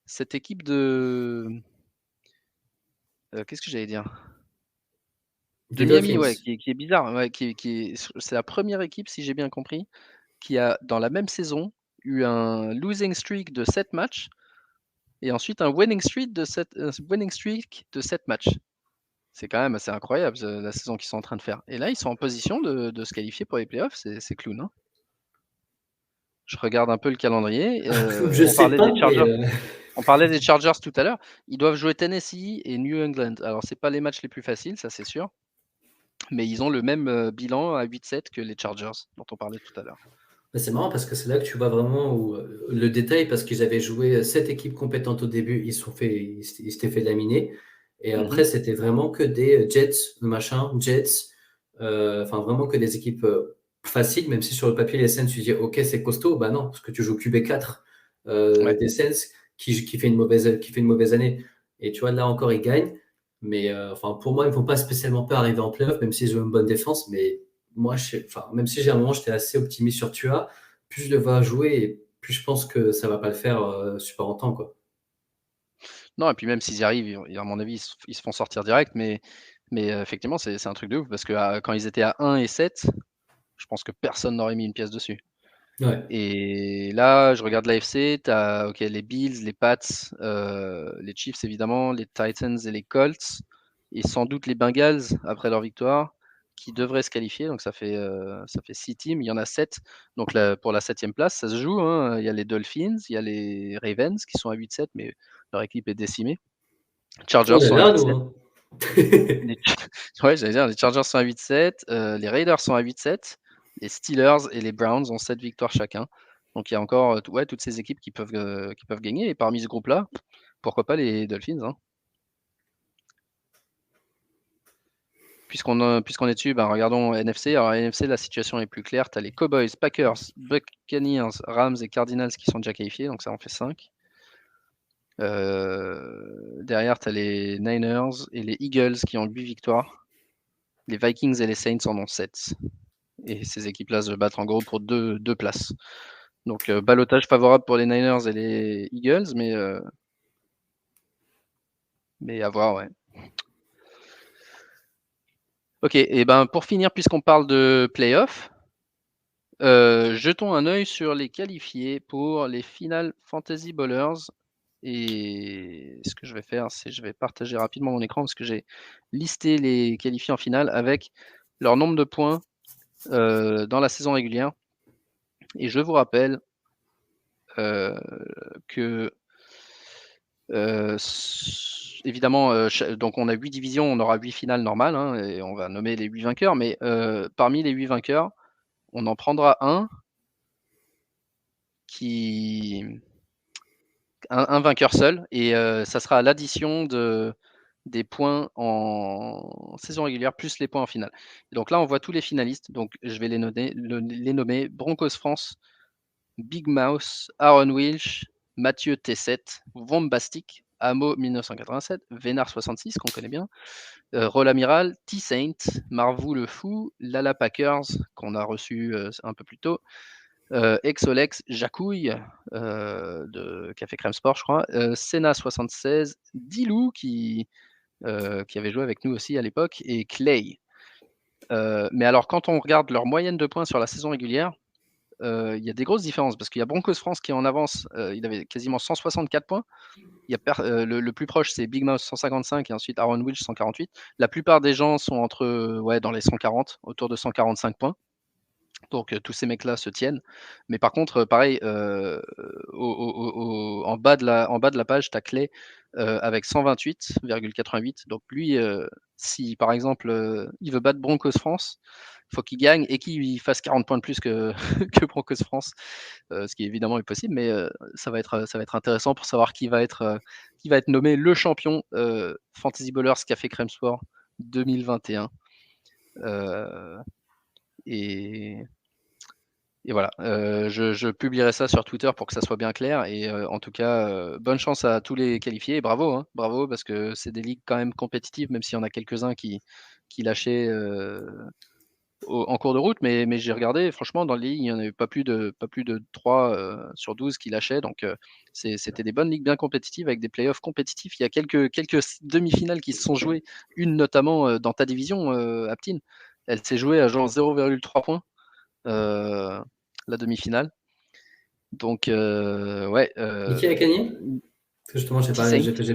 Cette équipe de, qu'est-ce que j'allais dire? De Des Miami, ouais, Dolphins. qui est bizarre, ouais, c'est la première équipe, si j'ai bien compris, qui a, dans la même saison, eu un losing streak de 7 matchs et ensuite un winning streak de 7 matchs. C'est quand même assez incroyable la saison qu'ils sont en train de faire. Et là, ils sont en position de se qualifier pour les playoffs, c'est clown. Hein. Je regarde un peu le calendrier. Je On sais parlait des pas, mais Chargers. On parlait des Chargers tout à l'heure. Ils doivent jouer Tennessee et New England. Alors, c'est pas les matchs les plus faciles, ça c'est sûr. Mais ils ont le même bilan à 8-7 que les Chargers dont on parlait tout à l'heure. c'est marrant parce que c'est là que tu vois vraiment où, le détail, parce qu'ils avaient joué 7 équipes compétentes au début, ils s'étaient fait laminer. Et après, Mhm. c'était vraiment que des Jets, machin, Jets, enfin vraiment que des équipes faciles, même si sur le papier, les Saints, tu dis, ok, c'est costaud. Bah non, parce que tu joues QB4 Ouais. des Saints qui fait une mauvaise année. Et tu vois, là encore, ils gagnent. Mais enfin, pour moi, ils ne vont pas spécialement pas arriver en playoff, même s'ils ont une bonne défense. Mais moi, enfin, même si j'ai un moment, j'étais assez optimiste sur Tua, plus je le vois jouer, et plus je pense que ça va pas le faire super longtemps, quoi. Non, et puis même s'ils y arrivent, à mon avis, ils se font sortir direct. Mais effectivement, c'est un truc de ouf parce que quand ils étaient à 1 et 7, je pense que personne n'aurait mis une pièce dessus. Ouais. Et là, je regarde l'AFC, tu as les Bills, les Pats, les Chiefs évidemment, les Titans et les Colts, et sans doute les Bengals après leur victoire, qui devraient se qualifier. Donc ça fait 6 teams, il y en a 7. Donc là, pour la 7e place, ça se joue. Hein. Il y a les Dolphins, il y a les Ravens qui sont à 8-7, mais leur équipe est décimée. Oh Chargers là sont à là, nous, 8-7. hein. Les... Ouais, j'allais dire, les Chargers sont à 8-7, les Raiders sont à 8-7, les Steelers et les Browns ont 7 victoires chacun. Donc il y a encore toutes ces équipes qui peuvent gagner. Et parmi ce groupe-là, pourquoi pas les Dolphins hein. Puisqu'on est dessus, regardons NFC. Alors NFC, la situation est plus claire. Tu as les Cowboys, Packers, Buccaneers, Rams et Cardinals qui sont déjà qualifiés, donc ça en fait 5. Derrière, tu as les Niners et les Eagles qui ont 8 victoires. Les Vikings et les Saints en ont 7. Et ces équipes-là se battent en gros pour deux places. Donc ballottage favorable pour les Niners et les Eagles, mais à voir, ouais. Ok, et pour finir, puisqu'on parle de playoffs, jetons un œil sur les qualifiés pour les finales Fantasy Ballers. Et ce que je vais faire, c'est je vais partager rapidement mon écran parce que j'ai listé les qualifiés en finale avec leur nombre de points dans la saison régulière. Et je vous rappelle que évidemment, donc on a 8 divisions, on aura 8 finales normales, hein, et on va nommer les 8 vainqueurs, mais parmi les 8 vainqueurs, on en prendra un vainqueur seul, et ça sera à l'addition des points en saison régulière plus les points en finale. Donc là, on voit tous les finalistes. Donc je vais les nommer Broncos France, Big Mouse, Aaron Wilsh, Mathieu T7, Vombastic, Amo 1987, Vénard 66 qu'on connaît bien, Roll Amiral, T-Saint, Marvou le Fou, Lala Packers qu'on a reçu un peu plus tôt, Exolex, Jacouille de Café Crème Sport, je crois, Senna 76, Dilou qui avait joué avec nous aussi à l'époque, et Clay. Mais alors, quand on regarde leur moyenne de points sur la saison régulière, il y a des grosses différences parce qu'il y a Broncos France qui est en avance, il avait quasiment 164 points. Le plus proche, c'est Big Mouse 155 et ensuite Aaron Wilsh 148. La plupart des gens sont dans les 140, autour de 145 points. Donc tous ces mecs-là se tiennent. Mais par contre, pareil, en bas de la page, tu as Clay avec 128,88. Donc lui, si par exemple il veut battre Broncos France, il faut qu'il gagne et qu'il fasse 40 points de plus que, que Broncos France, ce qui évidemment est possible, mais ça va être intéressant pour savoir qui va être nommé le champion Fantasy Ballers Café Crème Sport 2021. Et voilà, je publierai ça sur Twitter pour que ça soit bien clair. Et en tout cas, bonne chance à tous les qualifiés. Et bravo, hein, bravo, parce que c'est des ligues quand même compétitives, même s'il y en a quelques-uns qui lâchaient en cours de route. Mais j'ai regardé, franchement, dans les ligues, il n'y en avait pas plus de 3 sur 12 qui lâchaient. Donc c'était des bonnes ligues bien compétitives avec des playoffs compétitifs. Il y a quelques demi-finales qui se sont jouées, une notamment dans ta division, Aptine. Elle s'est jouée à genre 0,3 points. La demi-finale. Donc, ouais. Et qui a gagné? Parce que justement, j'ai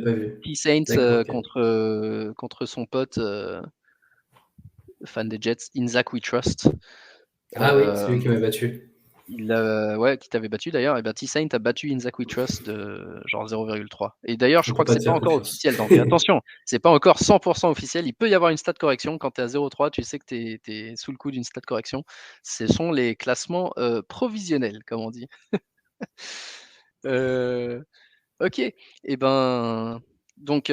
pas vu. T-Saints contre son pote fan des Jets, In Zach We Trust. Ah oui, c'est lui qui m'a battu. Qui t'avait battu d'ailleurs. Et ben T-Saint a battu In Zach We Trust de genre 0,3. Et d'ailleurs, je crois que c'est pas encore officiel. Donc attention, c'est pas encore 100% officiel. Il peut y avoir une stat correction. Quand tu es à 0,3, tu sais que tu es sous le coup d'une stat correction. Ce sont les classements provisionnels, comme on dit. Ok, et ben donc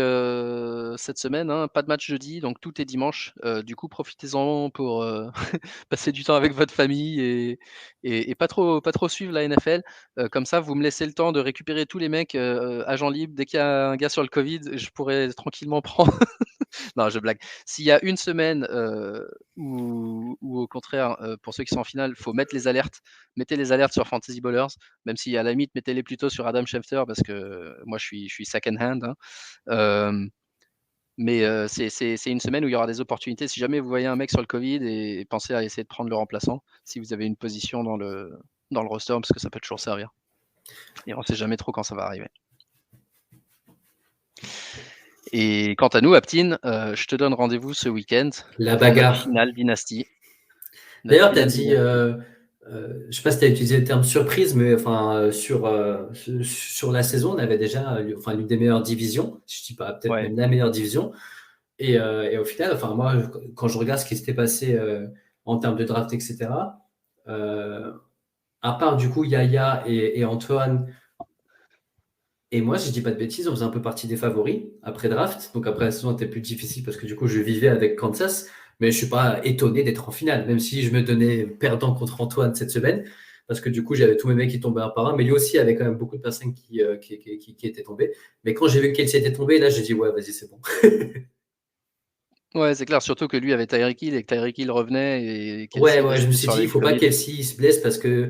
cette semaine, hein, pas de match jeudi, donc tout est dimanche. Du coup, profitez-en pour passer du temps avec votre famille et pas trop suivre la NFL. Comme ça, vous me laissez le temps de récupérer tous les mecs agents libres. Dès qu'il y a un gars sur le Covid, je pourrais tranquillement prendre. Non, je blague. S'il y a une semaine où au contraire, pour ceux qui sont en finale, il faut mettre les alertes. Mettez les alertes sur Fantasy Ballers, même si à la limite, mettez-les plutôt sur Adam Schefter parce que moi, je suis second hand. Hein. Mais c'est une semaine où il y aura des opportunités. Si jamais vous voyez un mec sur le Covid, et pensez à essayer de prendre le remplaçant si vous avez une position dans le roster, parce que ça peut toujours servir. Et on ne sait jamais trop quand ça va arriver. Et quant à nous, Aptine, je te donne rendez-vous ce week-end. La bagarre. Notre finale Dynasty. D'ailleurs, tu as dit, je ne sais pas si tu as utilisé le terme surprise, mais enfin, sur la saison, on avait déjà l'une des meilleures divisions, je ne dis pas peut-être même la meilleure division. Et au final, enfin, moi, quand je regarde ce qui s'était passé en termes de draft, etc., à part du coup Yaya et Antoine, et moi, si je dis pas de bêtises, on faisait un peu partie des favoris après draft. Donc après la saison était plus difficile parce que du coup, je vivais avec Kansas. Mais je suis pas étonné d'être en finale, même si je me donnais perdant contre Antoine cette semaine. Parce que du coup, j'avais tous mes mecs qui tombaient un par un. Mais lui aussi avait quand même beaucoup de personnes qui étaient tombées. Mais quand j'ai vu qu'elle était tombée, là, j'ai dit, ouais, vas-y, c'est bon. Ouais, c'est clair. Surtout que lui avait Tyreek Hill et que Tyreek Hill revenait. Et ouais, je me suis dit, il faut pas qu'Kelsey se blesse parce que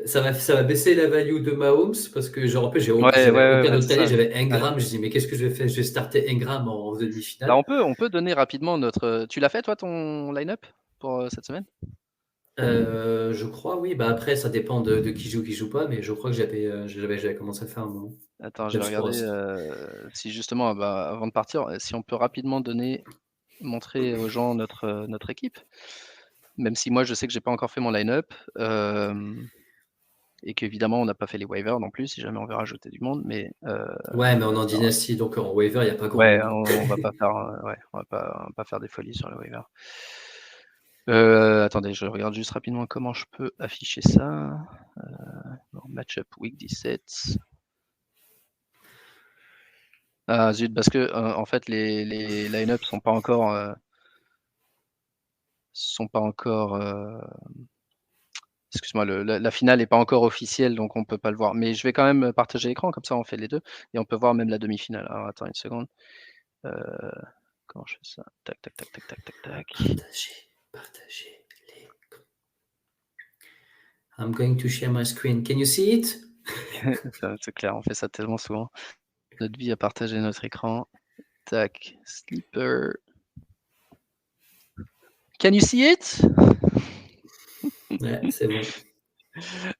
ça va baisser la value de Mahomes parce que je rappelle, j'avais aucun autre talent, j'avais Ingram, je dis mais qu'est-ce que je vais faire? Je vais starter Ingram en demi-finale. Bah, on peut donner rapidement notre. Tu l'as fait toi ton line-up pour cette semaine? Je crois oui. Bah après ça dépend de qui joue pas, mais je crois que j'avais commencé à le faire un moment. Attends, je vais regarder si justement avant de partir, si on peut rapidement montrer aux gens notre équipe. Même si moi je sais que j'ai pas encore fait mon line-up. Et qu'évidemment on n'a pas fait les waivers non plus, si jamais on veut rajouter du monde. Mais ouais, mais on est en dynastie, donc en waiver, il n'y a pas grand ouais, monde. on va pas faire des folies sur le waiver. Attendez, je regarde juste rapidement comment je peux afficher ça. Match-up week 17. Ah zut, parce que en fait les line-up sont pas encore excuse-moi, la finale n'est pas encore officielle, donc on peut pas le voir. Mais je vais quand même partager l'écran, comme ça on fait les deux et on peut voir même la demi-finale. Alors attends une seconde. Comment je fais ça? Tac, tac, tac, tac, tac, tac, tac. Partagez l'écran. I'm going to share my screen. Can you see it? C'est clair, on fait ça tellement souvent. Notre vie à partager notre écran. Tac, Sleeper. Can you see it? Ouais, c'est bon.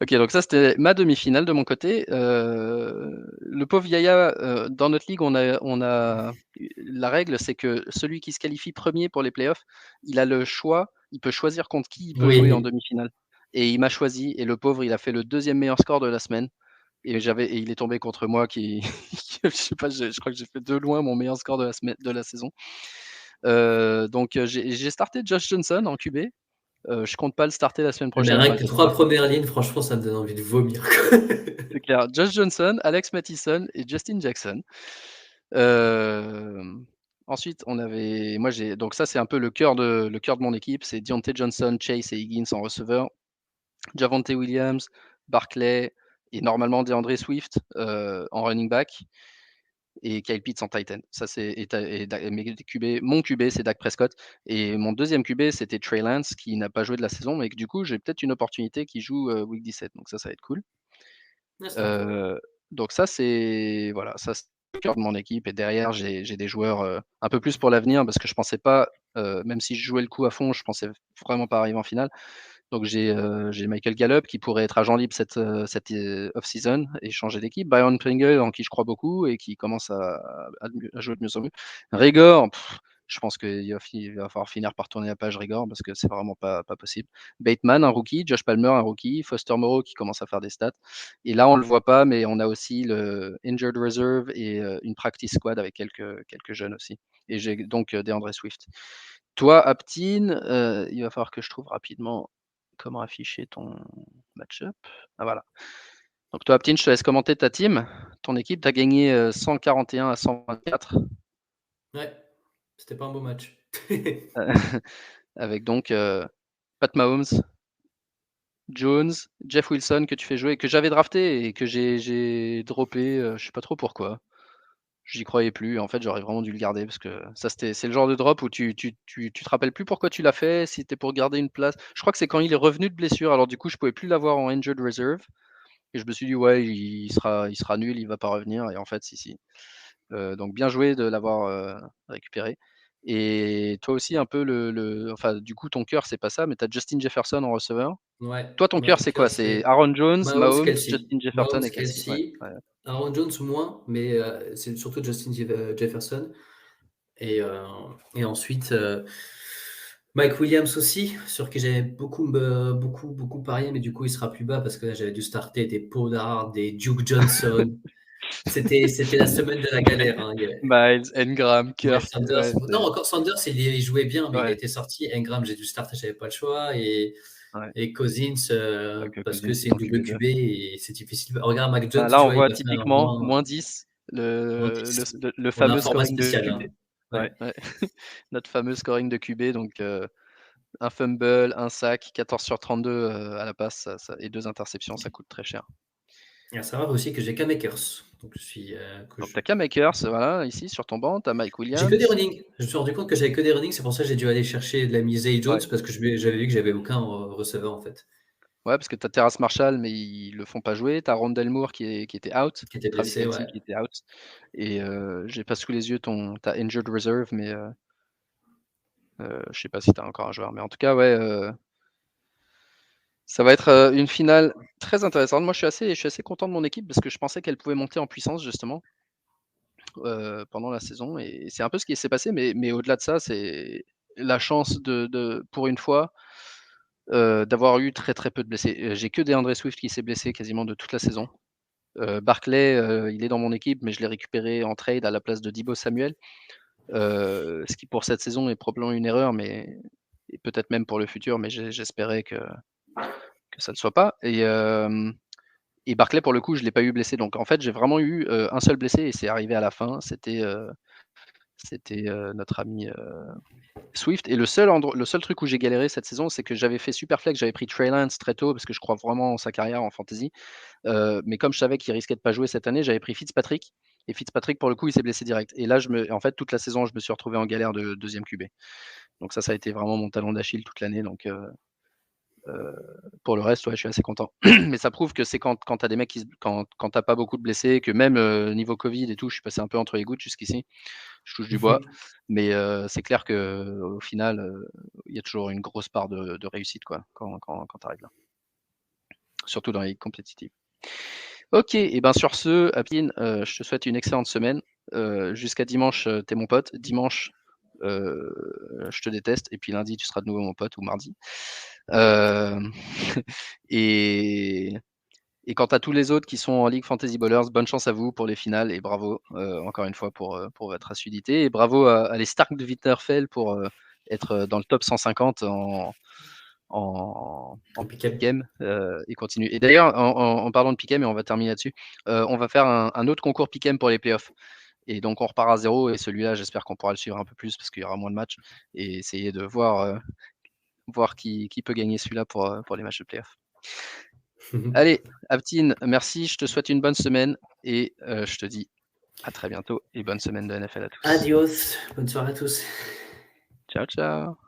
Ok, donc ça c'était ma demi-finale de mon côté. Le pauvre Yaya, dans notre ligue, on a la règle, c'est que celui qui se qualifie premier pour les playoffs, il a le choix, il peut choisir contre qui il peut jouer en Oui. demi-finale. Et il m'a choisi, et le pauvre, il a fait le deuxième meilleur score de la semaine. Et il est tombé contre moi qui, je sais pas, je crois que j'ai fait de loin mon meilleur score de la semaine, de la saison. Donc j'ai starté Josh Johnson en QB. Je compte pas le starter la semaine Mais prochaine. rien On va que les essayer 3 premières lignes, franchement, ça me donne envie de vomir, quoi. C'est clair. Josh Johnson, Alex Mattison et Justin Jackson. Ensuite, on avait, donc ça c'est un peu le cœur de mon équipe, c'est Deontay Johnson, Chase et Higgins en receveur, Javonte Williams, Barclay et normalement DeAndre Swift en running back et Kyle Pitts en Titan. Ça c'est mon QB c'est Dak Prescott et mon deuxième QB c'était Trey Lance qui n'a pas joué de la saison mais que du coup j'ai peut-être une opportunité qui joue week 17 donc ça va être cool. Ouais, ça va être cool. Donc ça, c'est voilà, ça c'est le cœur de mon équipe et derrière j'ai des joueurs, un peu plus pour l'avenir parce que je pensais pas, même si je jouais le coup à fond, je pensais vraiment pas arriver en finale. Donc j'ai Michael Gallup qui pourrait être agent libre cette off-season et changer d'équipe. Byron Pringle en qui je crois beaucoup et qui commence à jouer de mieux en mieux. Rigor, je pense qu'il va falloir finir par tourner la page Rigor parce que c'est vraiment pas possible. Bateman, un rookie, Josh Palmer, un rookie, Foster Moreau qui commence à faire des stats. Et là, on le voit pas, mais on a aussi le Injured Reserve et une practice squad avec quelques jeunes aussi. Et j'ai donc DeAndre Swift. Toi, Aptine, il va falloir que je trouve rapidement comment afficher ton match-up. Ah voilà. Donc toi, Aptine, je te laisse commenter ta team. Ton équipe, tu as gagné 141 à 124. Ouais, c'était pas un beau match. Avec donc Pat Mahomes, Jones, Jeff Wilson que tu fais jouer, que j'avais drafté et que j'ai droppé, je sais pas trop pourquoi. J'y croyais plus. En fait, j'aurais vraiment dû le garder parce que ça, c'est le genre de drop où tu te rappelles plus pourquoi tu l'as fait, si c'était pour garder une place. Je crois que c'est quand il est revenu de blessure. Alors du coup, je pouvais plus l'avoir en injured reserve. Et je me suis dit, ouais, il sera nul, il va pas revenir. Et en fait, si. Donc bien joué de l'avoir récupéré. Et toi aussi, un peu enfin, du coup, ton cœur, c'est pas ça, mais tu as Justin Jefferson en receveur. Ouais, Toi, ton moi, cœur, mon c'est quoi? cœur, C'est c'est Aaron Jones, Mahomes, Mahomes, Kelsey. Justin Jefferson Mahomes, et Kelsey. Ouais, Kelsey. ouais. Aaron Jones moins, mais c'est surtout Justin Jefferson. Et ensuite, Mike Williams aussi, sur qui j'avais beaucoup parié, mais du coup, il sera plus bas parce que là, j'avais dû starter des Pollard, des Duke Johnson. C'était la semaine de la galère, hein. Miles, Engram, Ouais, Kirk. Sanders. Ouais, Non, encore Sanders, il jouait bien, mais il ouais, était sorti. Ingram, j'ai dû starter, j'avais pas le choix. ouais. Et Cousins, Donc, parce Cousins, que c'est c'est une ton double QB2. QB et c'est difficile. Regarde, Mac Jones, Là, tu on vois, il voit a fait un typiquement moins, moins 10, moins le, 10. On a un fameux format scoring de spécial, QB. hein. Ouais. Ouais, ouais. Notre fameux scoring de QB. Donc, un fumble, un sac, 14 sur 32 à la passe et 2 interceptions, ça coûte très cher. Et à savoir aussi que j'ai Cam Akers. Donc je suis, Donc, tu as Cam Akers, voilà, ici sur ton banc. Tu as Mike j'ai que des Williams. running. Je me suis rendu compte que j'avais que des running, c'est pour ça que j'ai dû aller chercher de la Zay Jones Ouais. parce que j'avais vu que j'avais aucun receveur en fait, Ouais, parce que tu as Terrace Marshall, mais ils le font pas jouer. Tu as Rondell Moore qui était out. qui était Travis blessé, Kelce ouais. qui était out. Et j'ai pas sous les yeux ta injured reserve, mais je sais pas si tu as encore un joueur. Mais en tout cas, ouais, ça va être une finale très intéressante. Moi, je suis assez content de mon équipe parce que je pensais qu'elle pouvait monter en puissance justement pendant la saison. Et c'est un peu ce qui s'est passé, mais au-delà de ça, c'est la chance pour une fois, d'avoir eu très très peu de blessés. J'ai que DeAndre Swift qui s'est blessé quasiment de toute la saison. Barclay, il est dans mon équipe, mais je l'ai récupéré en trade à la place de Deebo Samuel. Ce qui pour cette saison est probablement une erreur, mais et peut-être même pour le futur, mais j'espérais que ça ne soit pas. Et Barclay, pour le coup, je ne l'ai pas eu blessé. Donc, en fait, j'ai vraiment eu un seul blessé et c'est arrivé à la fin. C'était notre ami Swift. Et le seul truc où j'ai galéré cette saison, c'est que j'avais fait Superflex, j'avais pris Trey Lance très tôt parce que je crois vraiment en sa carrière en fantasy. Mais comme je savais qu'il risquait de pas jouer cette année, j'avais pris Fitzpatrick. Et Fitzpatrick, pour le coup, il s'est blessé direct. Et là, en fait, toute la saison, je me suis retrouvé en galère de deuxième QB. Donc ça a été vraiment mon talon d'Achille toute l'année. Donc pour le reste, ouais, je suis assez content. Mais ça prouve que c'est quand tu as des mecs quand tu n'as pas beaucoup de blessés, que même niveau Covid et tout, je suis passé un peu entre les gouttes jusqu'ici. Je touche du bois. Mais c'est clair qu'au final, il y a toujours une grosse part de réussite quoi, quand tu arrives là. Surtout dans les ligues compétitives. Ok, et ben sur ce, Apine, je te souhaite une excellente semaine. Jusqu'à dimanche, t'es mon pote. Dimanche, je te déteste. Et puis lundi, tu seras de nouveau mon pote, ou mardi. Et quant à tous les autres qui sont en Ligue Fantasy Ballers, bonne chance à vous pour les finales et bravo encore une fois pour votre assiduité. Et bravo à les Stark de Winterfell pour être dans le top 150 en Pick'em. Il continue. Et d'ailleurs, en parlant de Pick'em, et on va terminer là-dessus, on va faire un autre concours Pick'em pour les playoffs. Et donc on repart à zéro et celui-là, j'espère qu'on pourra le suivre un peu plus parce qu'il y aura moins de matchs et essayer de voir qui peut gagner celui-là pour les matchs de playoffs. Allez, Aptine, merci, je te souhaite une bonne semaine et je te dis à très bientôt et bonne semaine de NFL à tous. Adios, bonne soirée à tous. Ciao, ciao.